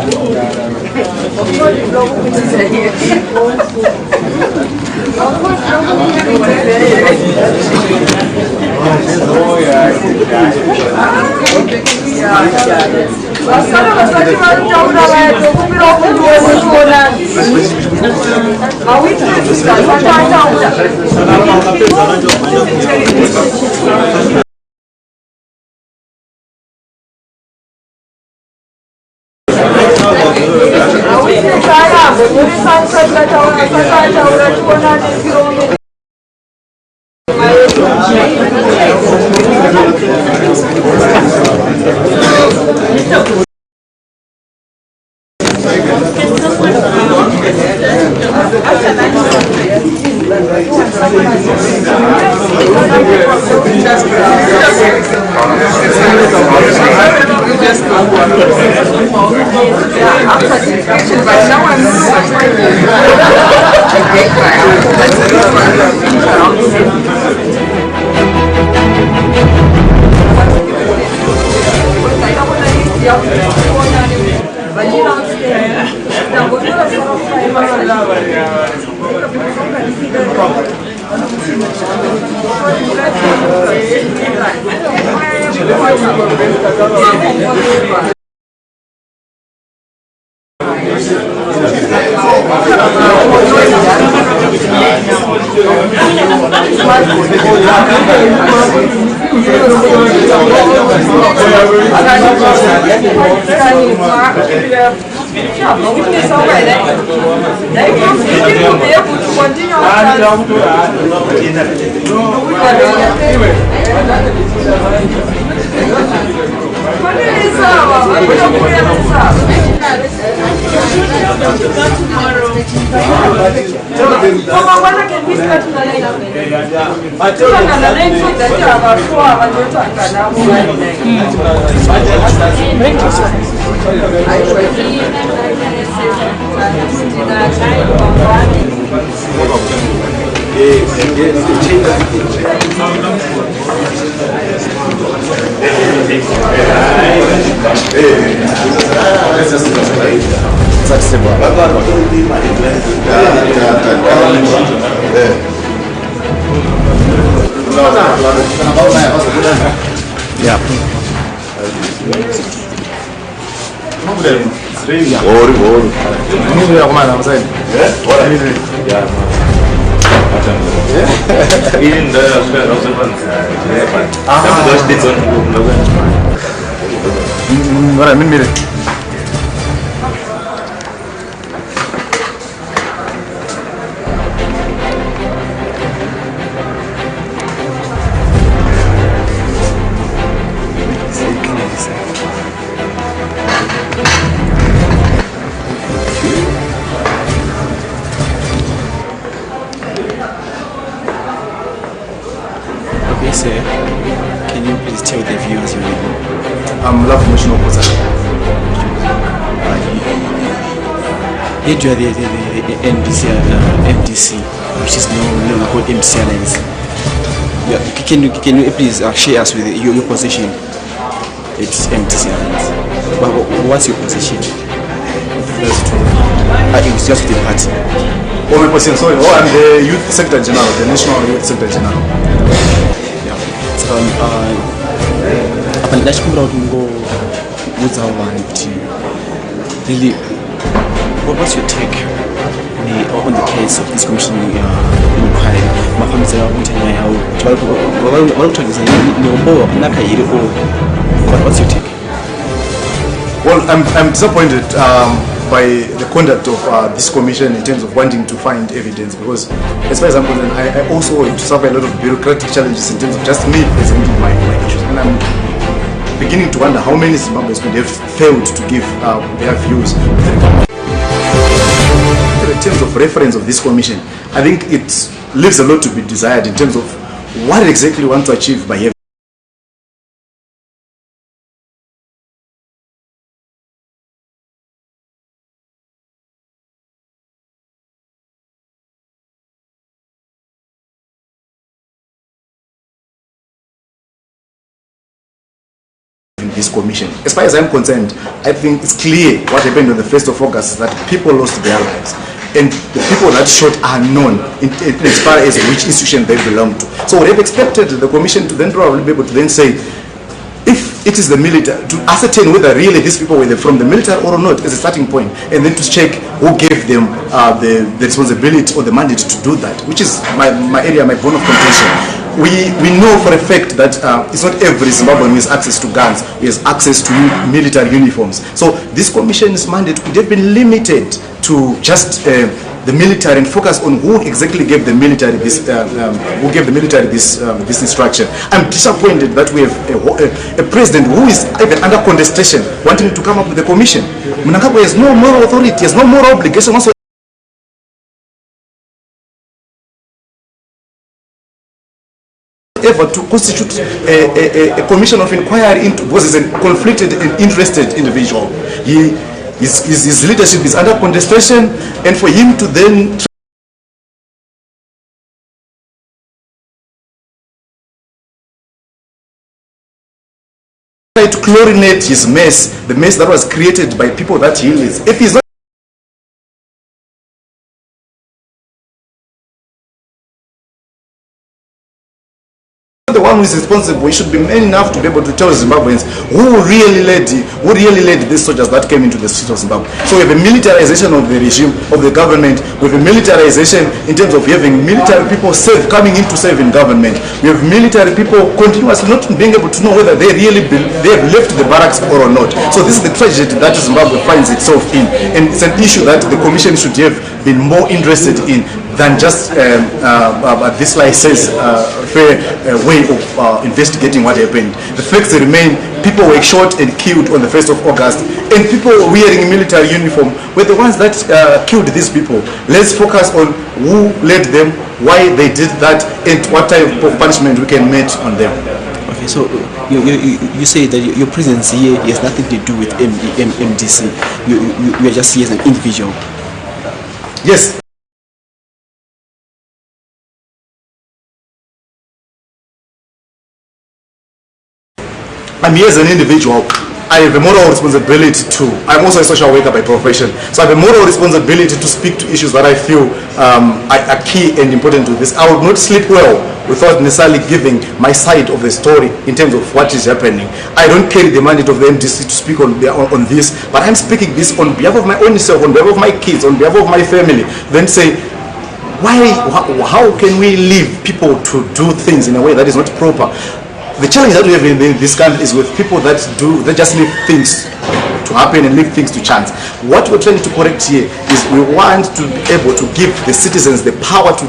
Can you please tell the viewers your name? I'm Love Commission of Here you are the MDC, which is now called MC Alliance. Yeah, can you please share us with your position? It's MDC Alliance. What's your position? It's just the party. My position, sorry. I'm the Youth Secretary General, the National Youth Secretary General. Yeah. So, let's come out and go with our one team. Really, what's your take on the case of this commission inquiry. What's your take? Well, I'm disappointed by the conduct of this commission in terms of wanting to find evidence, because as far as I'm concerned, I also suffer a lot of bureaucratic challenges in terms of just me presenting my issues, and I'm beginning to wonder how many Zimbabweans could have failed to give their views. In terms of reference of this commission, I think it leaves a lot to be desired in terms of what exactly we want to achieve by having this commission. As far as I'm concerned, I think it's clear what happened on the 1st of August, that people lost their lives. And the people that shot are known as far as which institution they belong to. So we have expected the commission to then probably be able to then say, if it is the military, to ascertain whether really these people were from the military or not as a starting point, and then to check who gave them the responsibility or the mandate to do that, which is my area, my bone of contention. We know for a fact that it's not every Zimbabwean who has access to guns, who has access to military uniforms. So this commission's mandate could have been limited to just the military and focus on who exactly gave the military this this instruction. I'm disappointed that we have a president who is even under contestation wanting to come up with a commission. Mnangagwa has no moral authority, has no moral obligation whatsoever to constitute a commission of inquiry into, because he's a conflicted and interested individual. His leadership is under contestation, and for him to then try to chlorinate his mess, the mess that was created by people that he leads, if he's not the one who is responsible, he should be man enough to be able to tell Zimbabweans who really led these soldiers that came into the streets of Zimbabwe. So we have a militarization of the regime, of the government. We have a militarization in terms of having military people coming in to serve in government. We have military people continuously not being able to know whether they have left the barracks or not. So this is the tragedy that Zimbabwe finds itself in, and it's an issue that the commission should have been more interested in than just this license fair way of investigating what happened. The facts remain: people were shot and killed on the 1st of August, and people wearing military uniform were the ones that killed these people. Let's focus on who led them, why they did that, and what type of punishment we can make on them. Okay, so you say that your presence here has nothing to do with MDC. You are just here as an individual. Yes. I'm here as an individual. I have a moral responsibility to, I'm also a social worker by profession, so I have a moral responsibility to speak to issues that I feel are key and important to this. I would not sleep well without necessarily giving my side of the story in terms of what is happening. I don't carry the mandate of the MDC to speak on this, but I'm speaking this on behalf of my own self, on behalf of my kids, on behalf of my family. Then say, how can we leave people to do things in a way that is not proper? The challenge that we have in this country is with people that just leave things to happen and leave things to chance. What we're trying to correct here is we want to be able to give the citizens the power to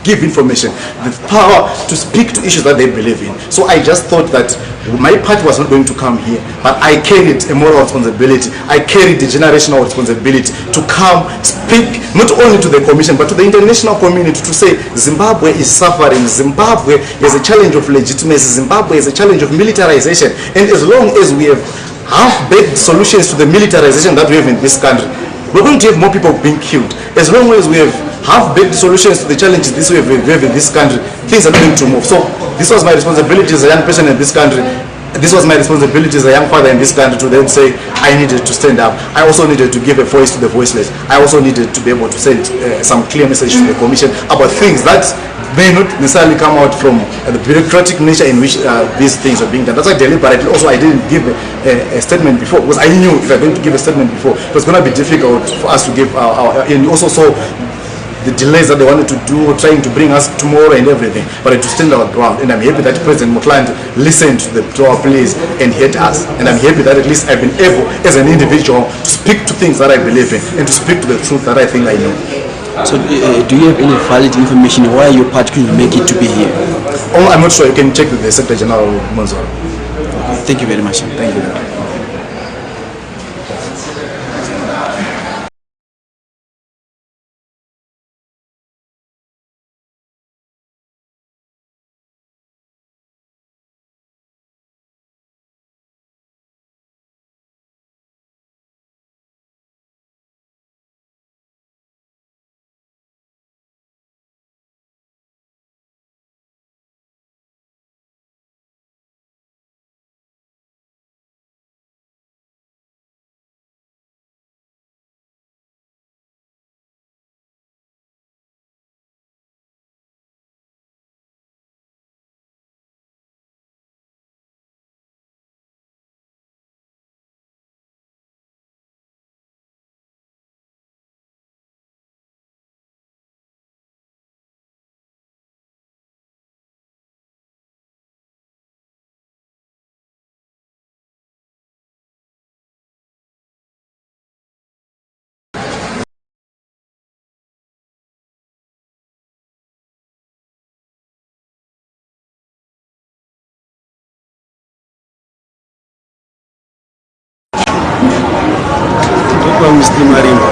give information, the power to speak to issues that they believe in. So I just thought that my party was not going to come here, but I carried a moral responsibility. I carried the generational responsibility to come speak not only to the commission but to the international community to say Zimbabwe is suffering. Zimbabwe is a challenge of legitimacy. Zimbabwe is a challenge of militarization. And as long as we have half-baked solutions to the militarization that we have in this country, we're going to have more people being killed. As long as we have half-baked solutions to the challenges we have in this country, things are going to move. So this was my responsibility as a young person in this country. This was my responsibility as a young father in this country to then say I needed to stand up. I also needed to give a voice to the voiceless. I also needed to be able to send some clear message to the commission about things that may not necessarily come out from the bureaucratic nature in which these things are being done. That's why deliberately also I didn't give a statement before, because I knew if I were going to give a statement before, it was going to be difficult for us to give and also saw the delays that they wanted to do, trying to bring us tomorrow and everything, but to stand our ground. And I'm happy that President Mutland listened to our pleas and heard us. And I'm happy that at least I've been able, as an individual, to speak to things that I believe in and to speak to the truth that I think I know. So do you have any valid information why you particularly make it to be here? Oh, I'm not sure. You can check with the Secretary General Monzor. Okay, thank you very much. Thank you very much. Mr. Marimba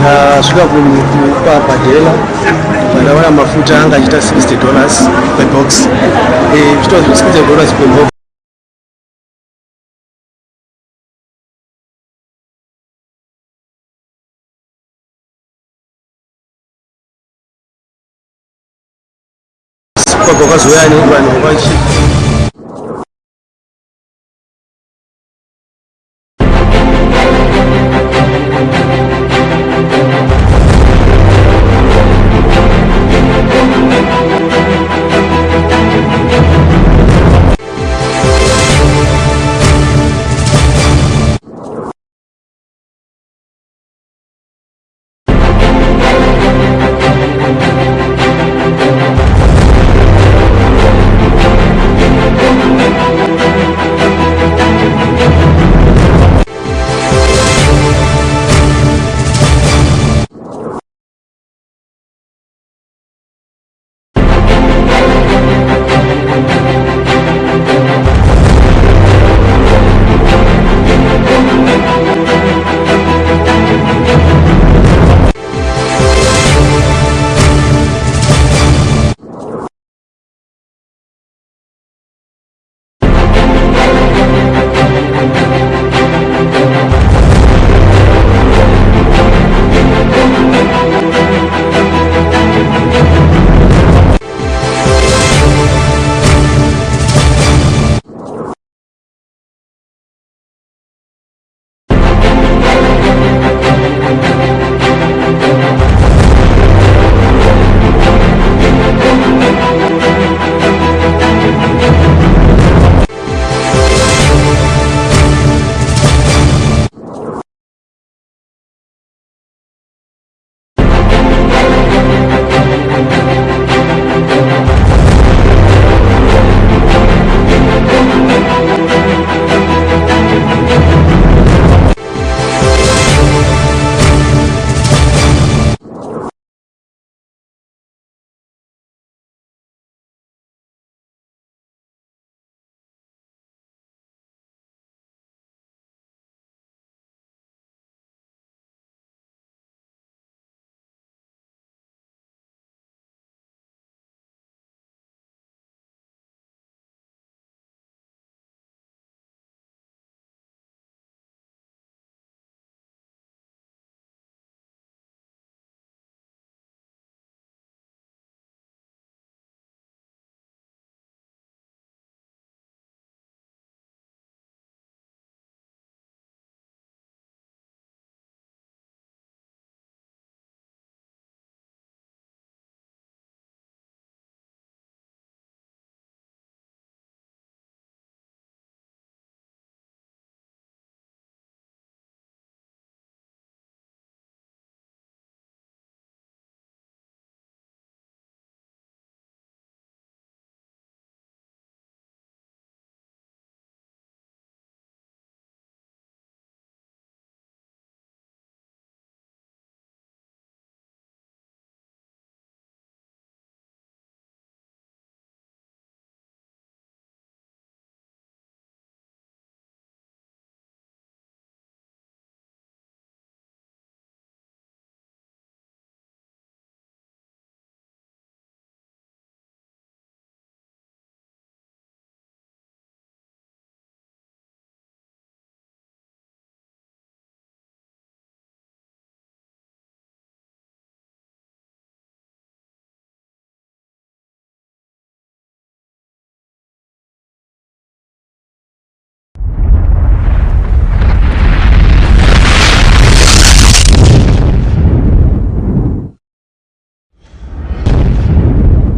ndasvika kupadhela ndaona mafuta anga achita $60 per box. Zvitwa $60 per box. Kwa kazoyani vanhu vachi